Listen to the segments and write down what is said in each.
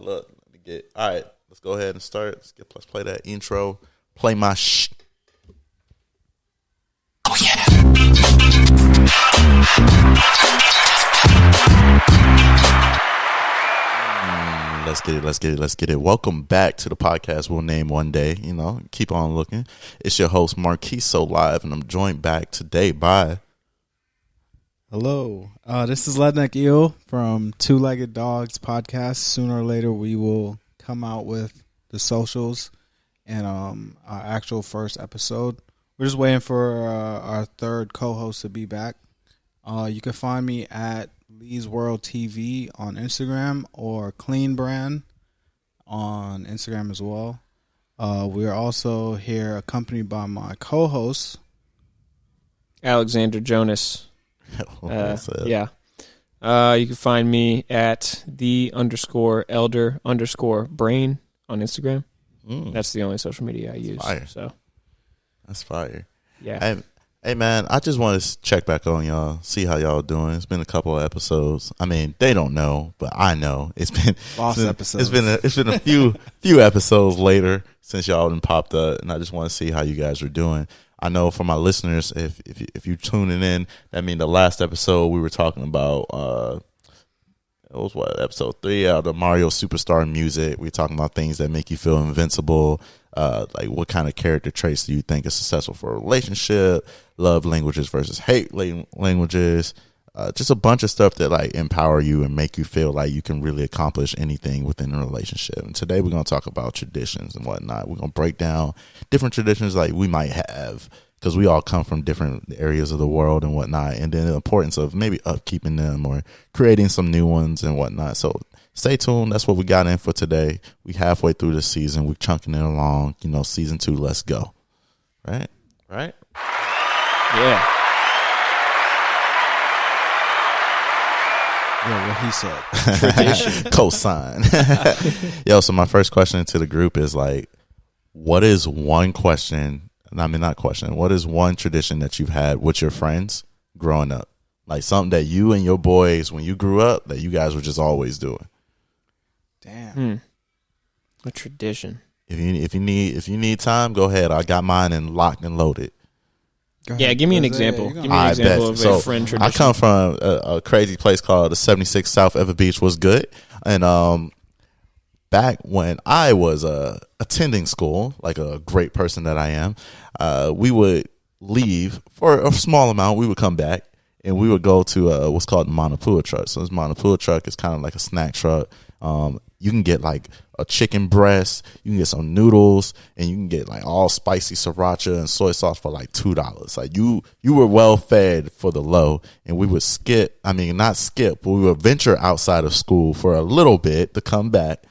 look. All right, let's go ahead and start. Let's play that intro. Play my Oh, yeah. Let's get it. Welcome back to the podcast we'll name one day. You know, keep on looking. It's your host, Marquiso Live, and I'm joined back today by... Hello. This is Ledneck Eel from Two Legged Dogs podcast. Sooner or later, we will come out with the socials and our actual first episode. We're just waiting for our third co-host to be back. You can find me at Lee's World TV on Instagram or Clean Brand on Instagram as well. We are also here accompanied by my co-host, Alexander Jonas. You can find me at _elder_brain on Instagram. That's the only social media I use. Fire. So that's fire. Yeah. Hey man, I just want to check back on y'all, see how y'all doing. It's been a couple of episodes. I mean, they don't know, but I know. It's been episodes. It's been a few episodes later since y'all done popped up, and I just want to see how you guys are doing. I know for my listeners, if you're tuning in, that means the last episode we were talking about it was episode 3 of the Mario Superstar music. We're talking about things that make you feel invincible. Like what kind of character traits do you think is successful for a relationship, love languages versus hate languages, just a bunch of stuff that like empower you and make you feel like you can really accomplish anything within a relationship. And today we're going to talk about traditions and whatnot. We're going to break down different traditions like we might have, because we all come from different areas of the world and whatnot, and then the importance of maybe upkeeping them or creating some new ones and whatnot. So stay tuned. That's what we got in for today. We halfway through the season. We're chunking it along. You know, season 2, let's go. Right? Yeah. Yeah, what he said. Tradition. Cosign. Yo, so my first question to the group is like, what is one tradition that you've had with your friends growing up? Like something that you and your boys, when you grew up, that you guys were just always doing. Damn. A tradition. If you need time, go ahead. I got mine and locked and loaded. Yeah, give me an example. Give me an example of a friend tradition. I come from a crazy place called the 76 South Ever Beach. Was good. And back when I was attending school, like a great person that I am, we would leave for a small amount. We would come back and we would go to what's called the Manapua truck. So this Manapua truck is kind of like a snack truck. You can get like a chicken breast, you can get some noodles, and you can get like all spicy sriracha and soy sauce for like $2. Like you were well fed for the low. And we would not skip, but we would venture outside of school for a little bit to come back,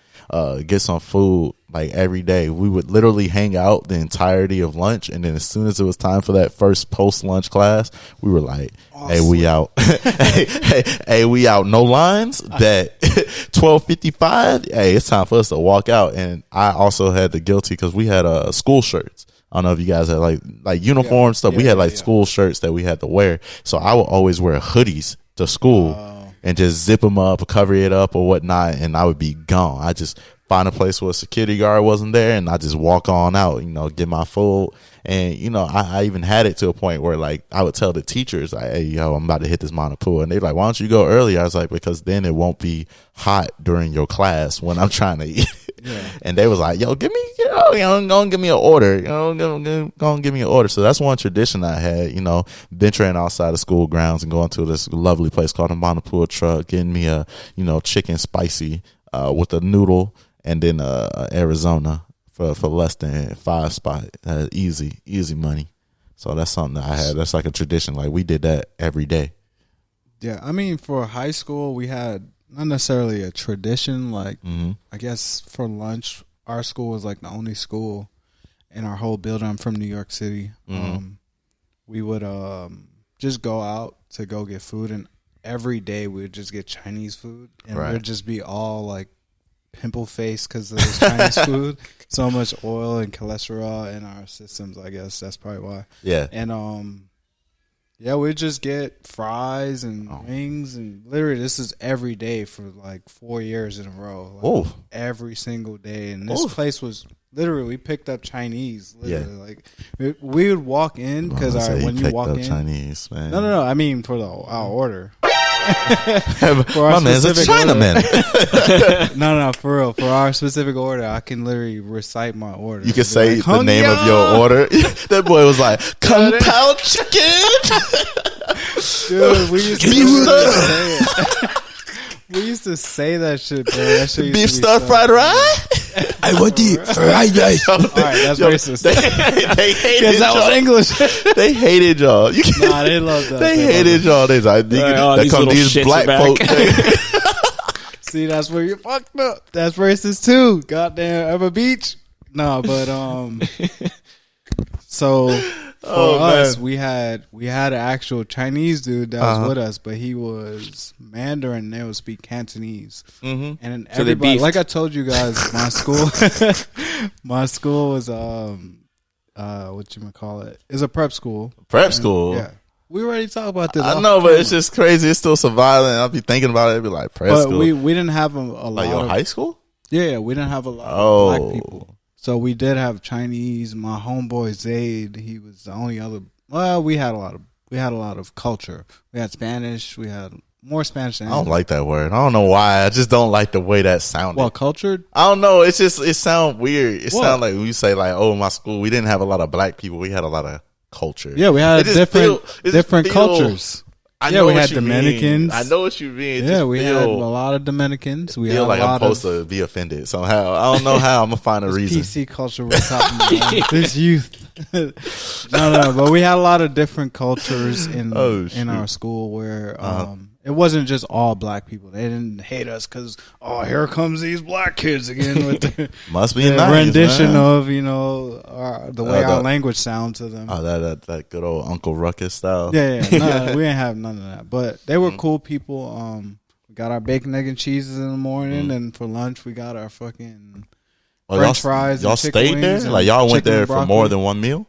get some food. Like every day we would literally hang out the entirety of lunch, and then as soon as it was time for that first post-lunch class, we were like, awesome. Hey, we out. hey, we out. No lines. That 12:55. Hey, it's time for us to walk out. And I also had the guilty because we had school shirts. I don't know if you guys had like uniform stuff. We had school shirts that we had to wear. So I would always wear hoodies to school and just zip them up, cover it up or whatnot, and I would be gone. I just find a place where a security guard wasn't there, and I just walk on out, get my food. And, I even had it to a point where, like, I would tell the teachers, like, hey, yo, I'm about to hit this Manapua. And they're like, why don't you go early? I was like, because then it won't be hot during your class when I'm trying to eat. Yeah. And they was like, yo, go and give me an order. Go and give me an order. So that's one tradition I had, venturing outside of school grounds and going to this lovely place called the Manapua truck, getting me a, chicken spicy with a noodle, and then Arizona for less than $5. Easy money. So that's something that I had. That's like a tradition. Like we did that every day. Yeah, I mean, for high school, we had not necessarily a tradition. Like, I guess for lunch, our school was like the only school in our whole building. I'm from New York City. We would just go out to go get food, and every day we would just get Chinese food, and we'd just be all like pimple face because of this Chinese food. So much oil and cholesterol in our systems. I guess that's probably why. Yeah. And Yeah, we just get fries and wings, and literally this is every day for like 4 years in a row. Like, Oh. every single day. And this place was literally, we picked up Chinese. Literally. Like we would walk in because when you walk in, Chinese, man. no, I mean for our order. My man's a Chinaman. No, for real. For our specific order, I can literally recite my order. You can say the name of your order. That boy was like, Kung Pao chicken. Dude, we used to Beef say it. We used to say that shit, bro. That shit used Beef to be stir so fried funny. rice. I want the fried rice. All right, that's racist. They hated Because that was y'all. English. They hated y'all. You can't- Nah, they loved that. They hated y'all. They like, oh, they these come little these shits black are folk. back. See, that's where you fucked up. That's racist too. Goddamn, Ever Beach. No, but so for us, man. we had an actual Chinese dude that was with us, but he was Mandarin. And they would speak Cantonese, and then So they everybody, beefed. like I told you guys, my school was what you call it? Is a prep school. Prep school. Yeah, we already talked about this. I off know, but camera. it's just crazy. It's still surviving. I'll be thinking about it. It'd be like prep But school. we didn't have a lot Like your of high school? Yeah, we didn't have a lot Oh. of black people. So we did have Chinese. My homeboy Zaid, he was the only other. Well, we had a lot of culture. We had Spanish. We had more Spanish than I don't like that word. I don't know why. I just don't like the way that sounded. well, cultured. I don't know. It's just, it sounds weird. It What? sounds like when you say like, oh, my school, we didn't have a lot of black people. We had a lot of culture. Yeah, we had It just different feel- cultures. I Yeah, know we what had you mean. Dominicans. I know what you mean. It Yeah, just we feel, had a lot of Dominicans. We had feel a like I'm lot supposed of to be offended somehow. I don't know how. I'm gonna find a reason. PC culture we're talking about. This youth. no, but we had a lot of different cultures in Oh, shoot. our school where it wasn't just all black people. They didn't hate us because here comes these black kids again with the, Must be the nice, rendition man. of the way our the- language sounds to them. Oh, that good old Uncle Ruckus style. Yeah, no, we didn't have none of that. But they were cool people. We got our bacon, egg, and cheeses in the morning, and for lunch we got our fucking Oh, French fries. Y'all and chicken stayed wings there? and Like y'all went chicken there and for more broccoli. than one meal?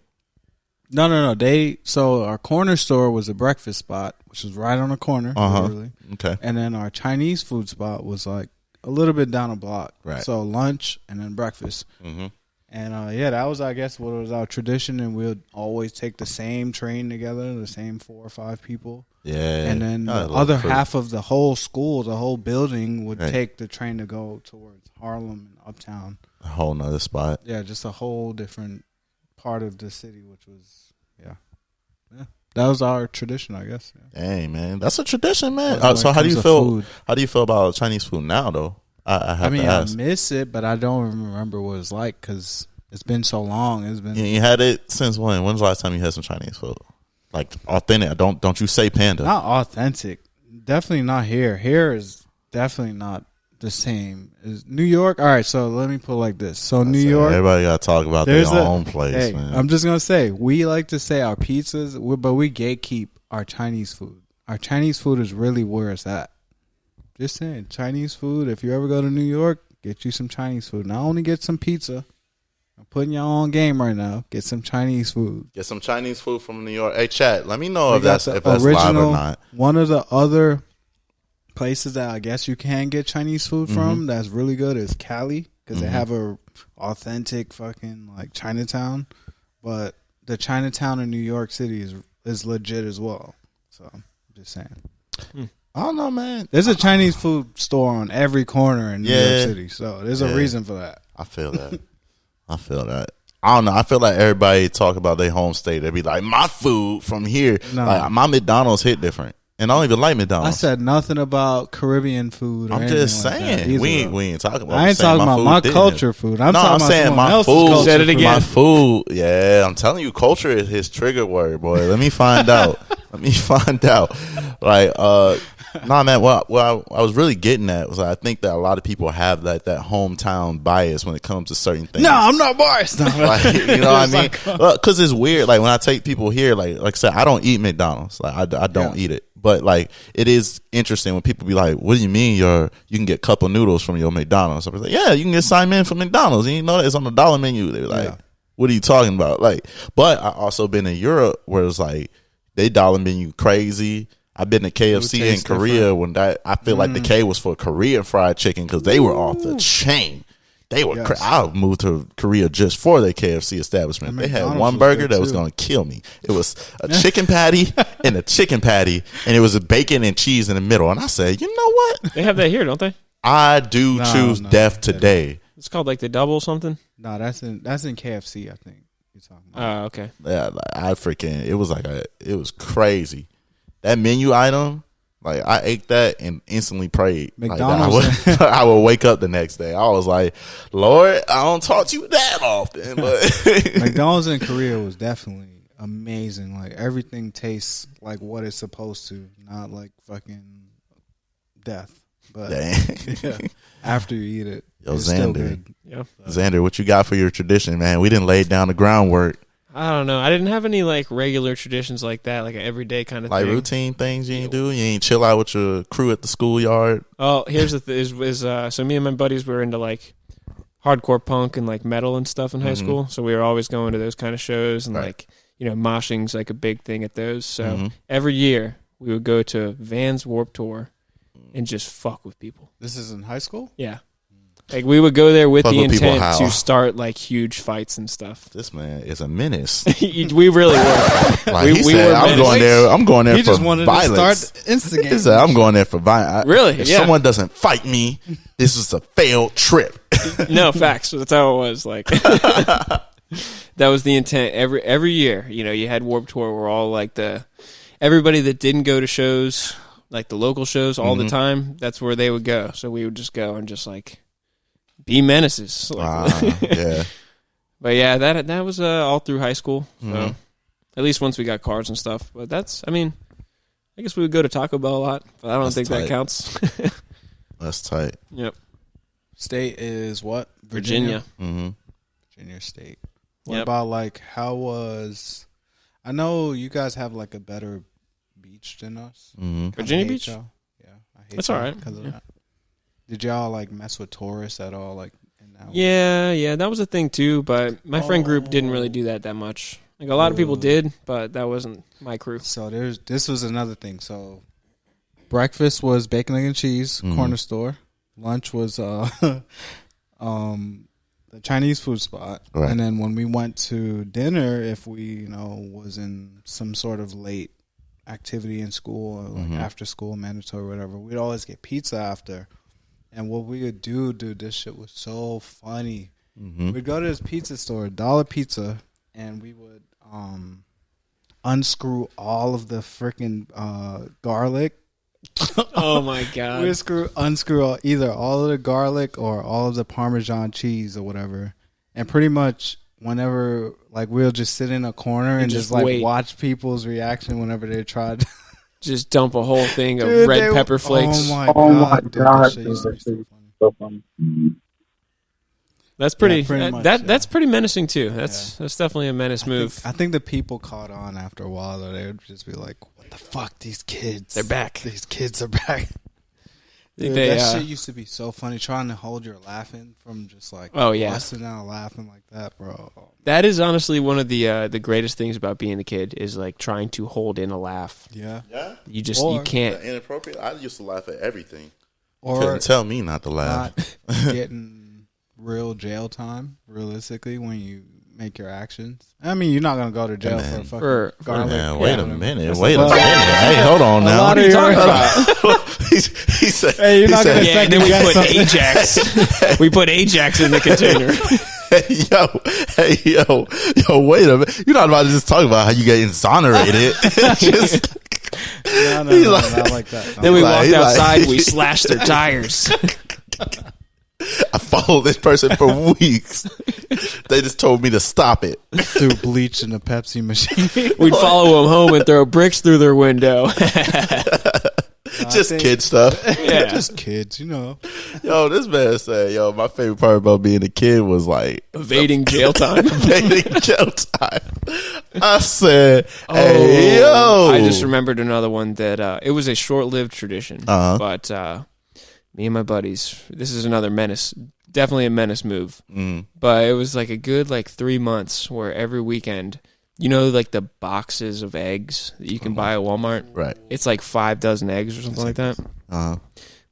No. So our corner store was a breakfast spot, which was right on the corner, literally. Okay. And then our Chinese food spot was like a little bit down a block. Right. So lunch and then breakfast. Mm-hmm. And that was, I guess, what was our tradition. And we'd always take the same train together, the same 4 or 5 people. Yeah. And then Y'all the a other little half of the whole school, the whole building would Right. take the train to go towards Harlem and Uptown. a whole nother spot. Yeah, just a whole different part of the city, which was, that was our tradition, I guess. Yeah. Dang, man, that's a tradition, man. When So it how do comes you to feel? food. How do you feel about Chinese food now, though? I have to I ask. miss it, but I don't remember what it's like because it's been so long. It's been You had it since when? When's the last time you had some Chinese food? Like authentic. Don't you say panda? not authentic. Definitely not here. Here is definitely not the same as New York. All right, so let me put it like this. So New York, Everybody got to talk about their there's own place, hey, man. I'm just gonna say we like to say our pizzas, but we gatekeep our Chinese food. Our Chinese food is really where it's at. Just saying, Chinese food. If you ever go to New York, get you some Chinese food. Not only get some pizza. I'm putting y'all on game right now. Get some Chinese food. Get some Chinese food from New York. Hey, chat. Let me know We if got that's the live or not. One of the other places that I guess you can get Chinese food Mm-hmm. from that's really good is Cali because they have a authentic fucking like Chinatown. But the Chinatown in New York City is legit as well. So I'm just saying. I don't know, man. There's a Chinese food store on every corner in New Yeah. York City. So there's a reason for that. I feel that. I feel that. I don't know. I feel like everybody talk about their home state. They be like, my food from here. No. Like my McDonald's hit different, and I don't even like I McDonald's. said nothing about Caribbean food. Or I'm anything just like that saying. either, We ain't though. talking about. I ain't talking about my culture food. I'm No, talking I'm about saying someone my else's food. culture Said it food. again. My food. Yeah, I'm telling you, culture is his trigger word, boy. Let me find out. Let me find out. Like, nah, man. What I was really getting at was I think that a lot of people have that hometown bias when it comes to certain things. No, I'm not biased. No. Like, you know what I mean? Like, Because it's weird. Like when I take people here, like I said, I don't eat McDonald's. Like I don't eat it. But like it is interesting when people be like, "What do you mean you can get cup of noodles from your McDonald's?" I was like, "Yeah, you can get Simon from McDonald's. And you know that it's on the dollar menu." They be like, Yeah. "What are you talking about?" Like, but I also been in Europe where it's like they dollar menu crazy. I've been to KFC in Korea when I feel like the K was for Korean fried chicken because they were off the chain. They were. I moved to Korea just for their KFC establishment. They had one burger that was going to kill me. It was a chicken patty and a chicken patty, and it was a bacon and cheese in the middle. And I said, you know what? They have that here, don't they? I do choose death today. It's called like the double something. No, that's in KFC. I think you're talking about. Oh, okay. Yeah, it was it was crazy. That menu item, like I ate that and instantly prayed. McDonald's. Like, I would wake up the next day. I was like, Lord, I don't talk to you that often, but McDonald's in Korea was definitely amazing. Like everything tastes like what it's supposed to, not like fucking death. But yeah, after you eat it, it's still good. Yeah. Xander, what you got for your tradition, man? We didn't lay down the groundwork. I don't know. I didn't have any like regular traditions like that, like an everyday kind of like thing. routine things you ain't do. You ain't chill out with your crew at the schoolyard. Oh, here's the thing: so me and my buddies were into like hardcore punk and like metal and stuff in high school. So we were always going to those kind of shows and like moshing's like a big thing at those. So every year we would go to Vans Warped Tour and just fuck with people. This is in high school? Yeah. Like we would go there with Fuck the with people intent how? to start like huge fights and stuff. This man is a menace. We really were. Like he we said, were I'm going there He for just wanted violence. to start instigating. He said, I'm going there for violence. Really? If Yeah. someone doesn't fight me, this is a failed trip. No, facts. That's how it was. Like that was the intent. Every year, you had Warped Tour where all like everybody that didn't go to shows, like the local shows all the time, that's where they would go. So we would just go and just like be menaces. Yeah. But yeah, that was all through high school. So at least once we got cars and stuff. But I guess we would go to Taco Bell a lot, but I don't think that counts. That's tight. Yep. State is what? Virginia. Mm-hmm. Virginia State. What about like I know you guys have like a better beach than us. Mm-hmm. Virginia Beach? Y'all. Yeah. I hate That's y'all all right. because of that. Did y'all like mess with tourists at all? Like in that Yeah, that was a thing too, but my friend group didn't really do that much. Like a lot of people did, but that wasn't my crew. So this was another thing. So breakfast was bacon, egg, and cheese, corner store. Lunch was the Chinese food spot. Right. And then when we went to dinner, if we, was in some sort of late activity in school or like after school, mandatory, whatever, we'd always get pizza after. And what we would do, dude, this shit was so funny. We'd go to this pizza store, Dollar Pizza, and we would unscrew all of the freaking garlic. Oh my god! We unscrew either all of the garlic or all of the Parmesan cheese or whatever, and pretty much whenever like we'll just sit in a corner and just like wait. watch people's reaction whenever they tried. Just dump a whole thing of Dude, red pepper flakes. Oh my god! Dude, that shit used to be so funny. That's pretty. Yeah, pretty much, that's pretty menacing too. That's definitely a menace move. I think the people caught on after a while. Though they would just be like, "What the fuck? These kids, They're back. These kids are back." Dude, They, that shit used to be so funny. Trying to hold your laughing from just like busting out laughing like that, bro. That is honestly one of the greatest things about being a kid is like trying to hold in a laugh. Yeah. You can't. Inappropriate. I used to laugh at everything. Or Couldn't tell me not to laugh. not getting real jail time, realistically, when you make your actions. I mean, you're not going to go to jail for fucking garlic. Man, wait a whatever. minute. Wait a minute. Hey, hold on now. What are you talking about? he said, Hey, you're not going to Yeah, and then we second put guess something. Ajax. We put Ajax in the container. yo, wait a minute. You're not about to just talk about how you get exonerated. No, not like that. No. Then we Like- walked outside. We slashed their tires. I followed this person for weeks. They just told me to stop it. Threw bleach in the Pepsi machine. We'd follow them home and throw bricks through their window. Just kid stuff. Yeah. Just kids, Yo, this man said, my favorite part about being a kid was like Evading jail time. evading jail time. I said, hey, yo. I just remembered another one that it was a short-lived tradition. But me and my buddies, this is another menace. Definitely a menace move. But it was like a good 3 months where every weekend you know, like the boxes of eggs that you can buy at Walmart. Right. It's like 5 dozen eggs or something like that. Uh-huh.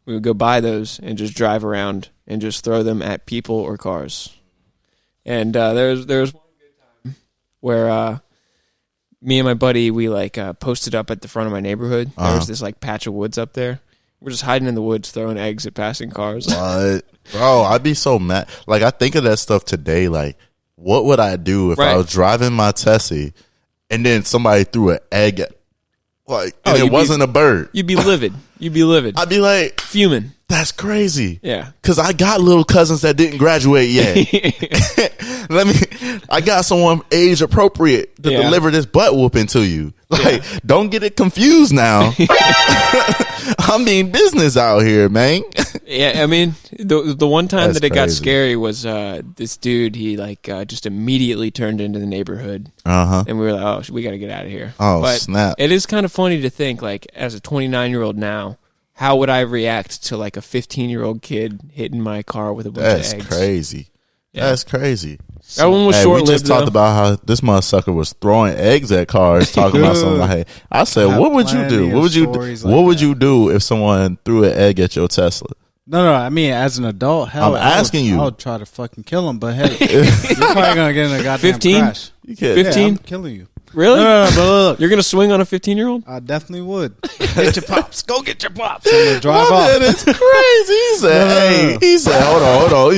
We would go buy those and just drive around and just throw them at people or cars. And there was one good time where me and my buddy, we like posted up at the front of my neighborhood. There was this like patch of woods up there. We're just hiding in the woods throwing eggs at passing cars. What? Bro, I'd be so mad. Like, I think of that stuff today. Like, what would I do if I was driving my Tessie and then somebody threw an egg at, like, and it wasn't a bird? You'd be livid. You'd be livid. I'd be like, Fuming. that's crazy. Yeah. Because I got little cousins that didn't graduate yet. I got someone age appropriate to deliver this butt whooping to you. Like, don't get it confused now. I'm being business out here, man. Yeah, I mean, the one time That's that it got crazy. scary was this dude, he like just immediately turned into the neighborhood. Uh-huh. And we were like, oh, we got to get out of here. Oh, but snap. It is kind of funny to think, like, as a 29-year-old now, how would I react to like a 15-year-old kid hitting my car with a bunch That's of eggs? crazy. Yeah. That's crazy. That one was Hey, we short-lived, just talked though. about how this motherfucker was throwing eggs at cars, talking about something like, I said, have what would you do? plenty What of would you do? stories like What would that. you do if someone threw an egg at your Tesla? No, I mean, as an adult, hell, I'm asking you. I would try to fucking kill him, but hey, you're probably gonna get in a goddamn 15? crash. You can't. 15? Yeah, I'm killing you. Really? No, but look, You're going to swing on a 15-year-old? I definitely would. Get your pops. Go get your pops. I'm gonna drive My off. man, it's crazy. He said, hey, he said, hold on.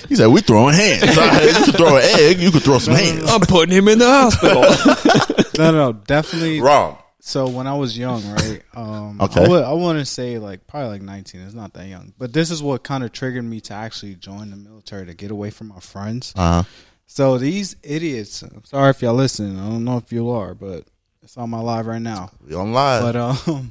He said, we throwing hands. You could throw an egg, you could throw some hands. I'm putting him in the hospital. No, definitely. Wrong. So when I was young, right? Okay. I want to say like probably like 19. It's not that young, but this is what kind of triggered me to actually join the military, to get away from my friends. Uh-huh. So these idiots. I'm sorry if y'all listening. I don't know if you are, but it's on my live right now. We on live. But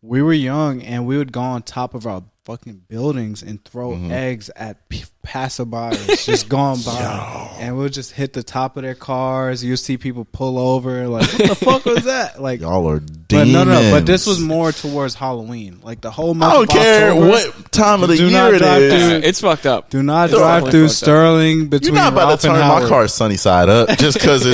we were young and we would go on top of our fucking buildings and throw eggs at passerbys just going by, and we'll just hit the top of their cars. You'll see people pull over, like, what the fuck was that? Like, Y'all are but demons. no, but this was more towards Halloween, like the whole month. I don't of care October. what time of the Do year not it drive is. through- It's fucked up. Do not It's drive definitely through fucked up. Sterling between You're not about Ralph to and turn my Howard. car sunny side up just because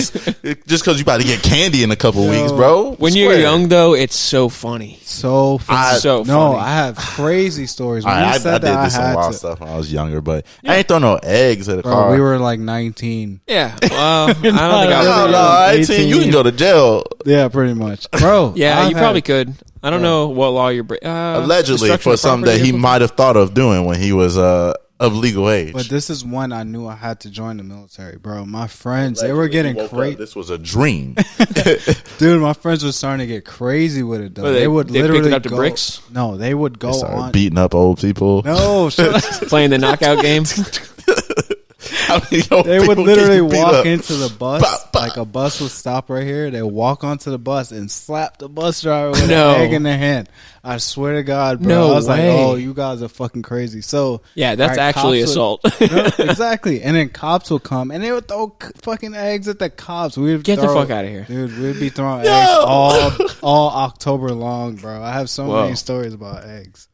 you about to get candy in a couple weeks, bro. When you're Swear. young, though, it's so funny. So funny. So no, funny. I have crazy stories. When I you said did that, do some I wild had to. stuff when I was younger, but I ain't throw no eggs at a Bro, car. we were like 19. Yeah. Well, I don't think I really was. no, 18, you can go to jail. Yeah, pretty much, bro. Yeah, I've you had- probably could. I don't know what law you're Allegedly destruction for of something property that or he something? might have thought of doing when he was of legal age. But this is when I knew I had to join the military, bro. My friends, they were getting Woke up, crazy. This was a dream. Dude, my friends were starting to get crazy with it, though. What, they would they picked literally it up to go, bricks? No, they would They go started on. beating up old people. No, shut up. Playing the knockout game. How many old They would people literally get beat walk up? into the bus, Bah, bah. like a bus would stop right here. They walk onto the bus and slap the bus driver with No. an egg in their hand. I swear to God, bro. No I was like, way. oh, you guys are fucking crazy. So Yeah, that's all right, actually cops would- assault. No, exactly. And then cops would come and they would throw fucking eggs at the cops. We'd Get the throw- fuck out of here. Dude, we'd be throwing eggs all October long, bro. I have so Whoa. many stories about eggs.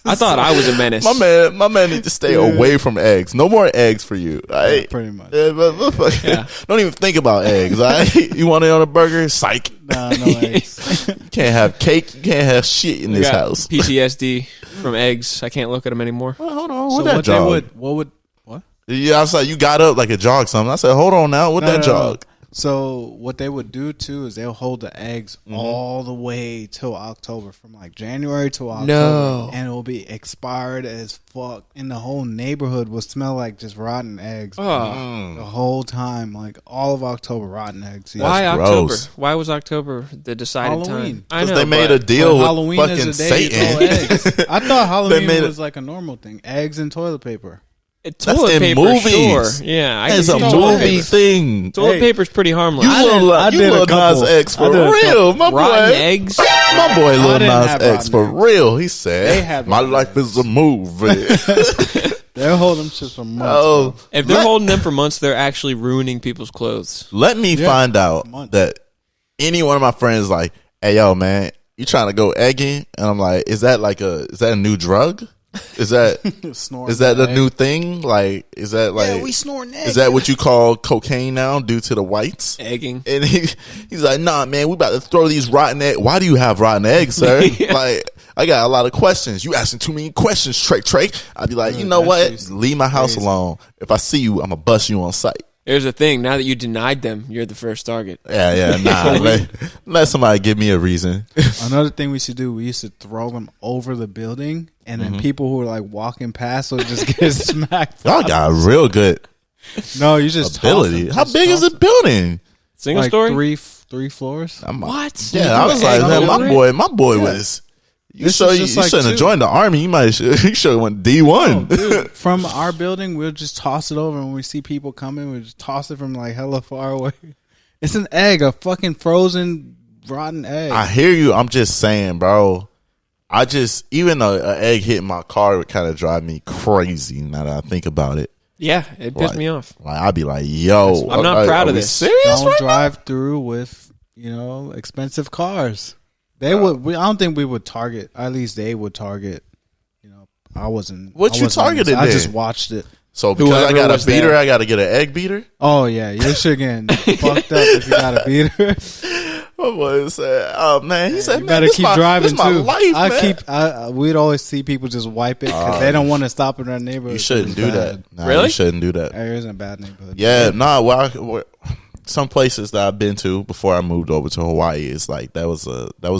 I thought I was a menace. My man needs to stay away from eggs. No more eggs for you. All right? Pretty much. Yeah. Don't even think about eggs. All right? You want it on a burger? Psych. Nah, no eggs. You can't have cake. You can't have shit in I this got house. PTSD from eggs. I can't look at them anymore. Well, hold on. So What that what they jog? would what? Yeah, I was like, you got up like a jog something. I said, hold on now. What that jog? So what they would do too is they'll hold the eggs Mm-hmm. all the way till October, from like January to October, No. and it will be expired as fuck, and the whole neighborhood will smell like just rotten eggs Oh. the whole time, like all of October, rotten eggs. Yeah. Why That's October? gross. Why was October the decided Halloween. time? I Because know they made a but deal with Halloween fucking is the day you Satan. throw eggs. I thought Halloween made it- was like a normal thing. Eggs and toilet paper. toilet in paper, movies. sure. Yeah, I It's can a see toilet movie paper. thing. Toilet Hey. paper's pretty harmless. You I little, did- I you did a little Nas couple. X I for did a real, my Rotten boy. eggs. My boy Lil didn't Nas have X for rotten real. He They said, had "My rotten life is a movie." They'll hold them shit for months. Oh, bro. If they're holding them for months, they're actually ruining people's clothes. let me Yeah, find out months. that any one of my friends like, "Hey, yo, man, you trying to go egging?" And I'm like, "Is that a new drug?" Is that Snoring is that the egg. new thing? Like, is that like Yeah, we snoring egg. is that what you call cocaine now due to the whites? Egging. And he's like, nah, man, we about to throw these rotten eggs. Why do you have rotten eggs, sir? Like, I got a lot of questions. You asking too many questions, Trey. I'd be like, you know that what? shit's Leave my house crazy. alone. If I see you, I'm gonna bust you on sight. Here's the thing. Now that you denied them, you're the first target. Yeah, nah. let somebody give me a reason. Another thing we should do, we used to throw them over the building, and then people who were like walking past would just get smacked. Y'all got real good No, you just ability. toss them. How Just big is toss the building? Single like story? three floors. What? Yeah, I was Yeah, like, man, over it? my boy Yeah. was. You This sure is you just like shouldn't have two. joined the army? You should have went D1. Dude, from our building, we'll just toss it over. When we see people coming, we just toss it from like hella far away. It's an egg, a fucking frozen, rotten egg. I hear you. I'm just saying, bro. I just even an egg hitting my car would kind of drive me crazy. Now that I think about it, Yeah, it pissed Like- me off. like I'd be like, "Yo, I'm not proud of we this. Serious? Don't right drive through with expensive cars. They would. I don't think we would target. At least they would target. I wasn't. What I you wasn't- targeted I then? just watched it. So because I Whoever got a was beater, there. I got to get an egg beater. Oh yeah, you should get fucked up if you got a beater. My boy said, "Oh man," he said, You "Man, better this keep my, driving this my too. life, man." We'd always see people just wipe it because they don't want to stop in their neighborhood. You shouldn't do that. Nah, Really? You shouldn't do that. Area's in a bad neighborhood. Yeah, nah. Some places that I've been to before I moved over to Hawaii is like that was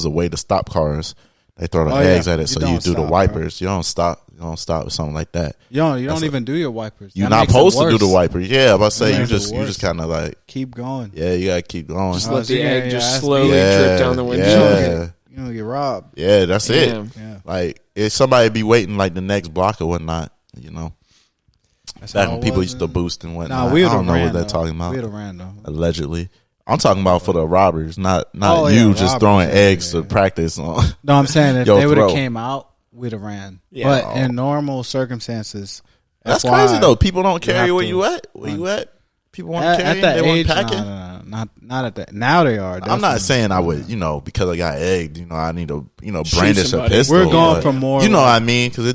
a way to stop cars. They throw the Oh, yeah. eggs at it, You so don't you do the stop, wipers. You don't stop. You don't stop with something like that. You don't That's even do your wipers. You're That not makes it supposed to do worse. the wipers. Yeah, I'm about to say That you makes it just worse. kind of like Keep going. yeah, you gotta keep going. Just Oh, let so the yeah, egg yeah, just that's slowly Yeah, drip down the window. yeah. You don't get robbed. Yeah, that's Damn. it. Yeah. Like if somebody be waiting like the next block or whatnot, That's back how when it people was, used to man. boost and whatnot. Nah, we I would don't have know ran. what they're though. talking about. We would have ran though. Allegedly, I'm talking about for the robbers, not Oh, you yeah, just robbers, throwing yeah, eggs yeah, to yeah. practice on. No, I'm saying if Yo, they would have throw. came out, we'd have ran. Yeah. But in normal circumstances, That's FYI, crazy though. People don't you carry have where to you at. Where you at? People want At, to carry. at that They want age, packing. not at that. Now they are. I'm definitely. not saying I would, because I got egged, I need to, brandish a somebody. pistol. We're going but for more. You know what I mean? Because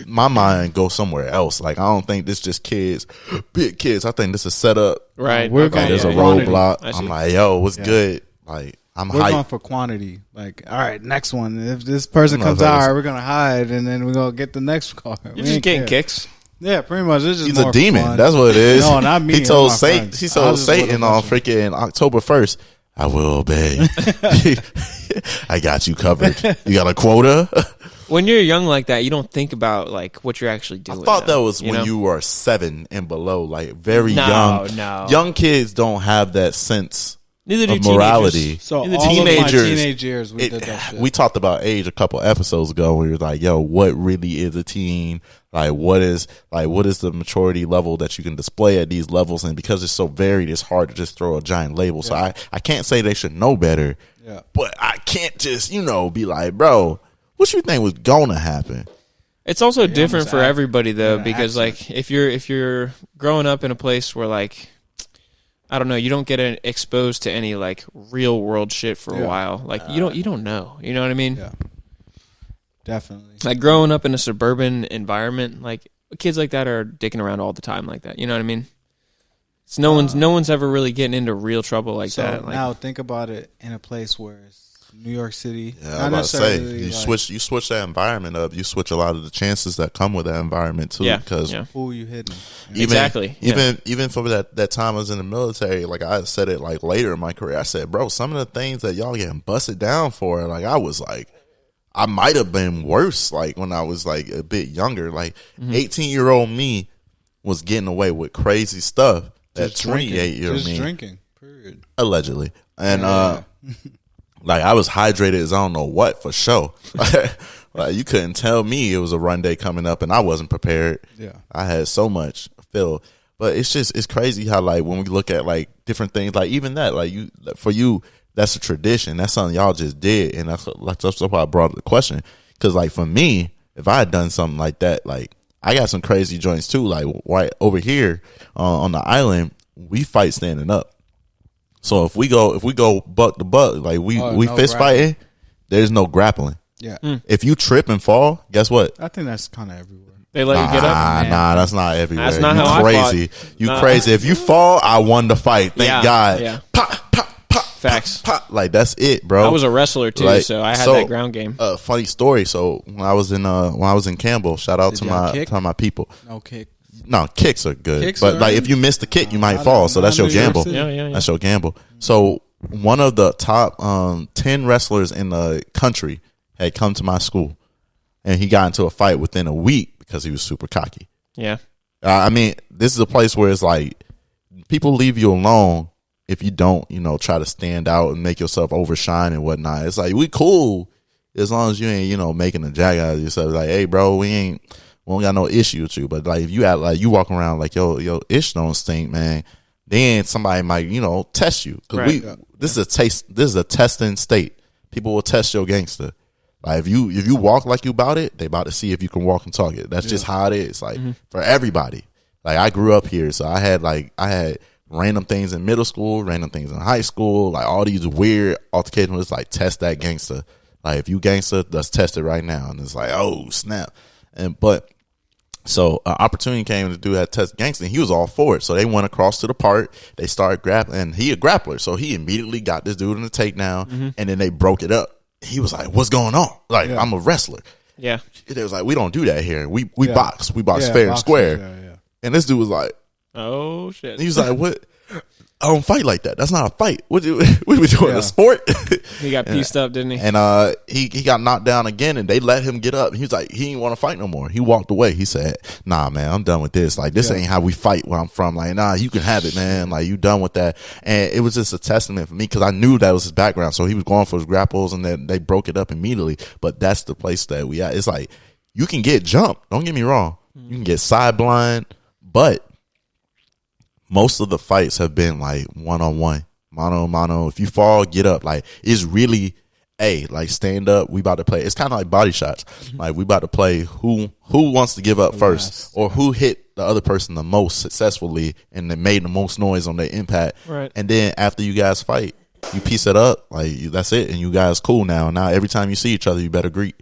my mind goes somewhere else. Like I don't think this just kids, big kids. I think this is set up. Right. We're okay, going There's for a yeah, quantity. roadblock. I see. I'm like, yo, what's Yeah. good? Like I'm We're going hyped. for quantity. Like, all right, next one. If this person No, comes that out, is- all right, we're gonna hide, and then we're gonna get the next car. We You're just ain't getting care. kicks. Yeah, pretty much. It's just He's more a demon. fun. That's what it is. No, not me. He I'm told my Satan. friends. He I told was just with Satan a on bunch of- freaking October 1st. I will obey. I got you covered. You got a quota. When you're young like that, you don't think about like what you're actually I doing. thought now, that was when know? you were 7 and below, like very No, young. no. Young kids don't have that sense Neither do of morality. teenagers. So Neither all of my teenagers- teenage years, we did that shit. We talked about age a couple episodes ago. We were like, "Yo, what really is a teen? What is the maturity level that you can display at these levels?" And because it's so varied, it's hard to just throw a giant label. So I can't say they should know better, Yeah. but I can't just be like, "Bro, what you think was gonna happen?" It's also different almost for act- everybody though, yeah, because accent. like if you're growing up in a place where like I don't know, you don't get exposed to any like real world shit for a Yeah. while. Like you don't know. You know what I mean? Yeah. Definitely. Like growing up in a suburban environment, like kids like that are dicking around all the time like that. You know what I mean? It's no one's ever really getting into real trouble like So that. Like, now think about it in a place where it's New York City. Yeah, not I'm about to say necessarily, you like, switch that environment up. You switch a lot of the chances that come with that environment too. Yeah, Because yeah. who you hitting. Exactly, yeah. Even for that time I was in the military, like I said it like later in my career, I said, bro, some of the things that y'all getting busted down for, like I was like, I might have been worse like when I was like a bit younger. Like 18-year-old me was getting away with crazy stuff that Just drinking. 28-year-old Just me drinking. Period. allegedly. And Yeah. like I was hydrated as I don't know what for sure. Like you couldn't tell me it was a run day coming up and I wasn't prepared. Yeah. I had so much feel. But it's crazy how like when we look at like different things, like even that, like for you, that's a tradition. That's something y'all just did, and that's why I brought up the question. Because like for me, if I had done something like that, like I got some crazy joints too. Like right over here on the island, we fight standing up. So if we go buck to buck, like we No fist grappling. fighting, there's no grappling. Yeah. If you trip and fall, guess what? I think that's kind of everywhere. They let you get up. Nah, that's not everywhere. That's not you how I crazy. fought. You Nah. crazy. If you fall, I won the fight. Thank God. Yeah. Pop, pop, pop. Facts. Pop. Like that's it, bro. I was a wrestler too, Like, so I had so, that ground game. Funny story. So when I was in Campbell, shout out Did to y'all kick? my people. No kick. No, kicks are good. Kicks but are- like if you miss the kick, you might fall. So that's your New York gamble. City. Yeah. That's your gamble. So one of the top 10 wrestlers in the country had come to my school, and he got into a fight within a week because he was super cocky. Yeah. I mean, this is a place where it's like people leave you alone if you don't, try to stand out and make yourself overshine and whatnot. It's like we cool as long as you ain't, making a jag out of yourself. Like, hey, bro, we don't got no issue with you. But like, if you act like you walk around like yo ish don't stink, man, then somebody might test you because Right. this is a testing state. People will test your gangster. Like if you walk like you about it, they about to see if you can walk and talk it. That's just how it is. Like for everybody. Like I grew up here, so I had random things in middle school, random things in high school, like all these weird altercations. It's like test that gangster. Like if you gangster, let's test it right now. And it's like, oh snap. So an opportunity came to do that test gangster, and he was all for it. So they went across to the park. They started grappling, and he a grappler, so he immediately got this dude in the takedown, and then they broke it up. He was like, "What's going on?" Like, I'm a wrestler. Yeah. They was like, "We don't do that here. We Yeah. box. We box Yeah, fair and boxing, square." yeah. And this dude was like, Oh shit. he was like, "What? I don't fight like that. That's not a fight. What we doing? Yeah. A sport?" He got pieced up, didn't he? And he got knocked down again, and they let him get up. He was like, he didn't want to fight no more. He walked away. He said, "Nah, man, I'm done with this. Like, this ain't how we fight where I'm from. Like, nah, you can have it, man. Like, you done with that." And it was just a testament for me because I knew that was his background. So he was going for his grapples, and then they broke it up immediately. But that's the place that we at. It's like you can get jumped. Don't get me wrong. You can get side blind, but most of the fights have been like one-on-one, mano. If you fall, get up. Like it's really, like stand up. We about to play. It's kind of like body shots. Like we about to play who wants to give up first, or who hit the other person the most successfully and they made the most noise on their impact. Right. And then after you guys fight, you piece it up. Like that's it, and you guys cool now. Now every time you see each other, you better greet.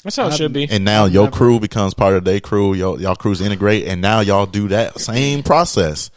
That's how it should be. And now your crew becomes part of their crew. Y'all crews integrate, and now y'all do that same process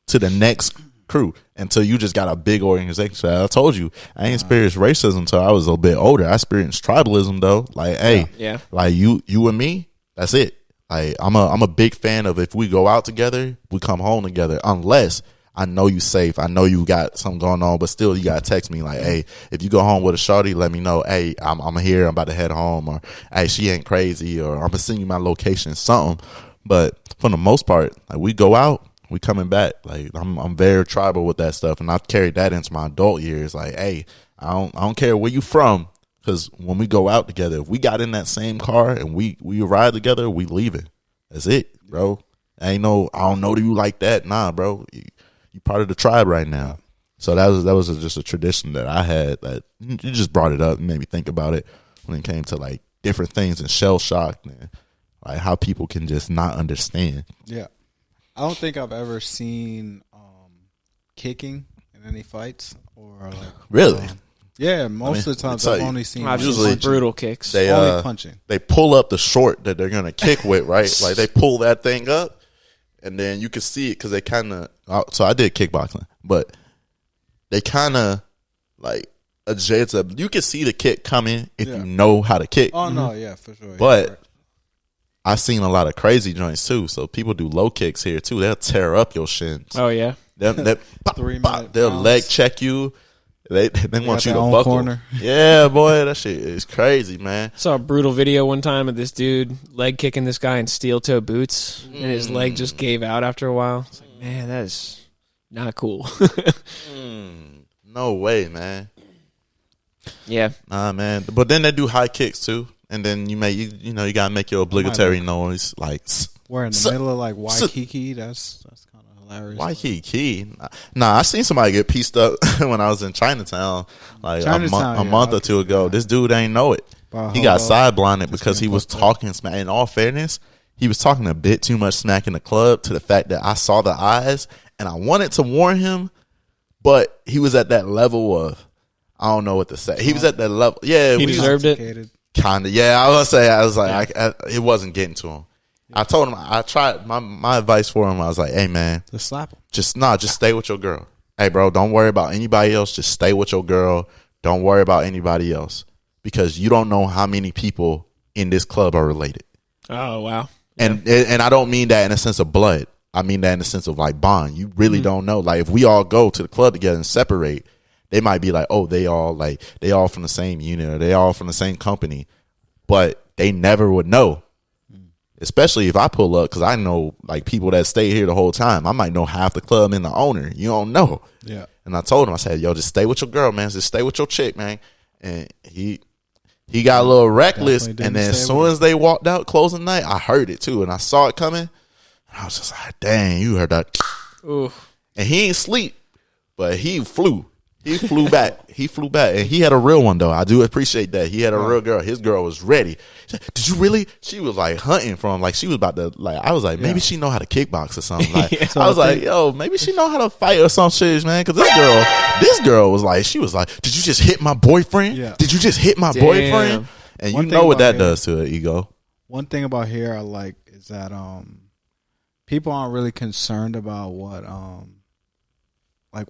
to the next crew until you just got a big organization. So I told you, I ain't experienced racism until I was a bit older. I experienced tribalism though. Like, hey, Yeah. like you and me, that's it. Like I'm a big fan of if we go out together, we come home together. Unless I know you safe, I know you got something going on, but still you gotta text me like, hey, if you go home with a shorty, let me know. Hey, I'm here. I'm about to head home, or hey, she ain't crazy, or I'm gonna send you my location, something. But for the most part, like we go out, we coming back. Like I'm very tribal with that stuff, and I've carried that into my adult years. Like, hey, I don't care where you from, because when we go out together, if we got in that same car and we ride together, we leaving. That's it, bro. I don't know you like that. Nah, bro. You part of the tribe right now. So that was just a tradition that I had. That you just brought it up and made me think about it when it came to like different things and shell shock and like how people can just not understand. Yeah. I don't think I've ever seen kicking in any fights or like Really? yeah, most of the times it's I've like- only seen I've Usually- just brutal kicks. They only punching. they pull up the short that they're gonna kick with, right? Like they pull that thing up, and then you can see it because they kind of. So I did kickboxing, but they kind of like adjust. You can see the kick coming if Yeah. you know how to kick. Oh no, yeah, for sure. But Yeah, I've seen a lot of crazy joints too. So people do low kicks here too. They'll tear up your shins. Oh yeah. They pop, 3 pop, minute they'll rounds. leg check you. They want got you their to own buckle. corner. Yeah, boy, that shit is crazy, man. Saw a brutal video one time of this dude leg kicking this guy in steel toe boots, and his leg just gave out after a while. It's like, man, that is not cool. No way, man. Yeah. Nah, man. But then they do high kicks too, and then you gotta make your obligatory noise like we're in the middle of like Waikiki. That's kind of hilarious. Waikiki. Nah, I seen somebody get pieced up when I was in Chinatown, like Chinatown, a month or two ago. This dude ain't know it. Wow, He got hold up. side blinded because he getting was fucked up. talking smack. In all fairness, he was talking a bit too much smack in the club to the fact that I saw the eyes and I wanted to warn him, but he was at that level of I don't know what to say. He was at that level. Yeah, He we- deserved it. Intoxicated. Kinda, yeah. I was say, I was like, it wasn't getting to him. I told him, I tried my advice for him. I was like, hey man, Just slap him. just stay with your girl. Hey bro, don't worry about anybody else. Just stay with your girl. Don't worry about anybody else because you don't know how many people in this club are related. Oh wow. And I don't mean that in a sense of blood. I mean that in the sense of like bond. You really don't know. Like if we all go to the club together and separate, they might be like, oh, they all from the same unit or they all from the same company, but they never would know. Especially if I pull up, because I know like people that stay here the whole time. I might know half the club and the owner. You don't know. Yeah. And I told him, I said, yo, just stay with your girl, man. Just stay with your chick, man. And he got a little reckless. Definitely And then as stay soon with as they walked out closing night, I heard it too. And I saw it coming. I was just like, dang, you heard that. Ooh. And he ain't sleep, but he flew. He flew back. He flew back. And he had a real one, though. I do appreciate that. He had a real girl. His girl was ready. She said, did you really? She was like hunting for him. Like she was about to, like, I was like, maybe she know how to kickbox or something. Like, So I was like, yo, maybe she know how to fight or some shit, man. Because this girl was like, she was like, did you just hit my boyfriend? Yeah. Did you just hit my Damn. boyfriend? And One you thing know what about that him- does to an ego. One thing about here I like is that people aren't really concerned about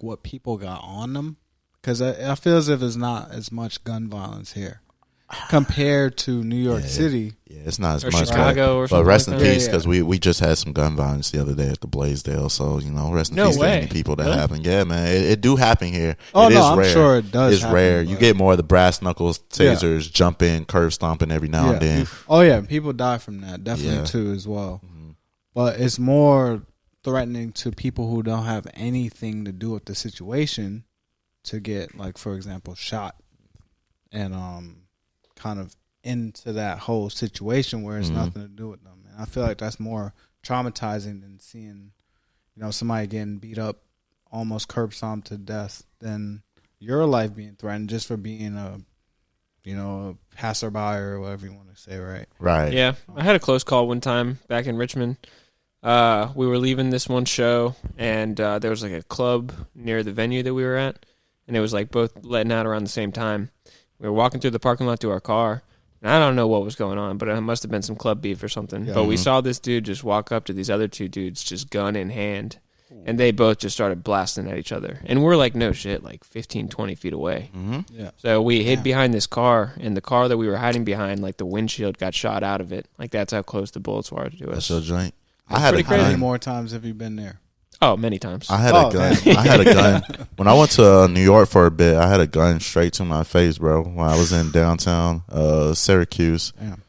what people got on them, because I feel as if it's not as much gun violence here compared to New York City. Yeah, it's not as Or much. Chicago or but something rest like in that. peace, Yeah, because we just had some gun violence the other day at the Blaisdell. So rest in No peace to way. any people that Really? happen. Yeah, man, it do happen here. Oh, It no, is I'm rare. sure it does It's happen, rare. You but- get more of the brass knuckles, tasers, jumping, curve stomping every now and then. Oh yeah, people die from that definitely Yeah. too as well. But it's more threatening to people who don't have anything to do with the situation to get, like, for example, shot and kind of into that whole situation where it's nothing to do with them. And I feel like that's more traumatizing than seeing, somebody getting beat up, almost curb stomped to death, than your life being threatened just for being a passerby or whatever you want to say, right? Right. Yeah, I had a close call one time back in Richmond. We were leaving this one show, and there was like a club near the venue that we were at, and it was like both letting out around the same time. We were walking through the parking lot to our car, and I don't know what was going on, but it must have been some club beef or something. Yeah. But we saw this dude just walk up to these other two dudes, just gun in hand, and they both just started blasting at each other. And we're like, no shit, like 15, 20 feet away. Yeah. So we hid behind this car, and the car that we were hiding behind, like the windshield got shot out of it. Like that's how close the bullets were to That's us. your joint. I had a pretty How many gun. more times have you been there? Oh, many times. I had Oh, a gun. man. I had a gun when I went to New York for a bit. I had a gun straight to my face, bro. When I was in downtown Syracuse. Damn.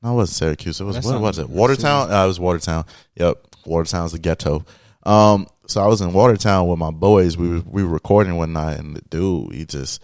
No, it wasn't Syracuse. It was That's what not- was it? Watertown. It was Watertown. Yep, Watertown's the ghetto. So I was in Watertown with my boys. We were recording one night, and the dude, he just,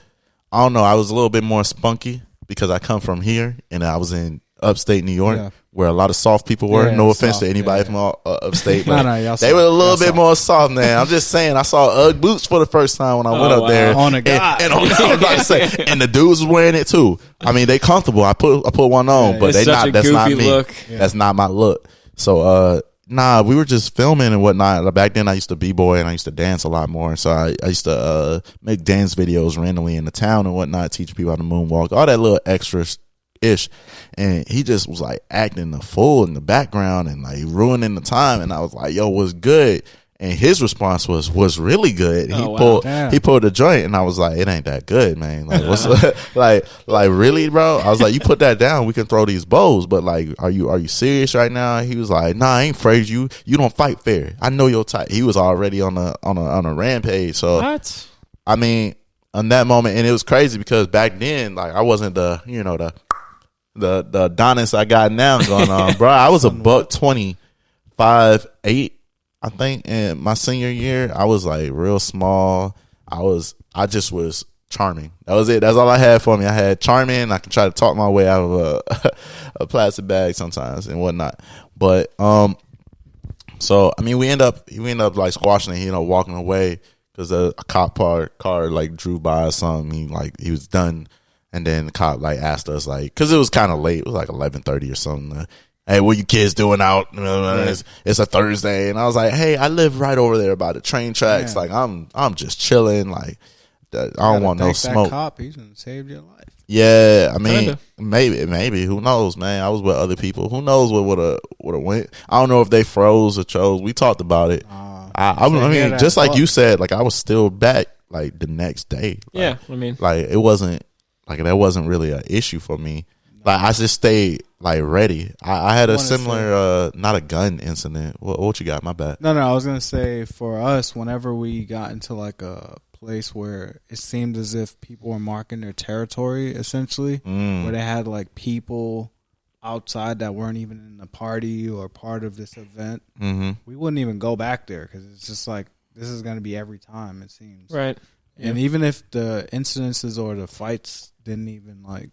I don't know. I was a little bit more spunky because I come from here, and I was in upstate New York, Yeah. where a lot of soft people were. Yeah, No offense soft, to anybody yeah, from upstate, No, but no, y'all they soft. were a little Y'all bit soft. more soft, man. I'm just saying. I saw Ugg boots for the first time when I went Oh, up there. wow. On a God. And I was about to say, and the dudes was wearing it too. I mean, they comfortable. I put one on, Yeah, but it's they such not. a That's not goofy me. look. Yeah. That's not my look. So, we were just filming and whatnot. Back then, I used to b-boy and I used to dance a lot more. So I used to make dance videos randomly in the town and whatnot, teach people how to moonwalk, all that little extra ish. And he just was like acting the fool in the background and like ruining the time. And I was like, yo, what's good? And his response was really good. Oh, wow. Damn. He pulled a joint, and I was like, it ain't that good, man. Like, what's like really, bro? I was like, you put that down, we can throw these bows, but like, are you serious right now? He was like, nah, I ain't afraid you don't fight fair. I know your type. He was already on a rampage. So What? I mean, on that moment, and it was crazy because back then, like, I wasn't the Adonis I got now going on, bro. I was a buck 25.8. I think in my senior year, I was like real small. I just was charming. That was it. That's all I had for me. I had charming. I can try to talk my way out of a plastic bag sometimes and whatnot. But so I mean, we end up like squashing it, walking away because a cop car like drew by or something. He was done, and then the cop like asked us like, because it was kind of late. It was like 11:30 or something. Hey, what you kids doing out? It's a Thursday, and I was like, hey, I live right over there by the train tracks. Yeah. Like I'm just chilling. Like I don't want no Thank smoke. That cop, he's gonna save your life. Yeah, I mean, Kinda. maybe. Who knows, man? I was with other people. Who knows what would have went? I don't know if they froze or chose. We talked about it. I mean, just like you said, like I was still back like the next day. Like, Yeah, I mean, like it wasn't like that wasn't really an issue for me. Like I just stayed like ready. I had a similar, not a gun incident. What you got? My bad. No, I was gonna say for us, whenever we got into like a place where it seemed as if people were marking their territory, essentially, where they had like people outside that weren't even in the party or part of this event, we wouldn't even go back there because it's just like this is gonna be every time it seems. right. And even if the incidences or the fights didn't even like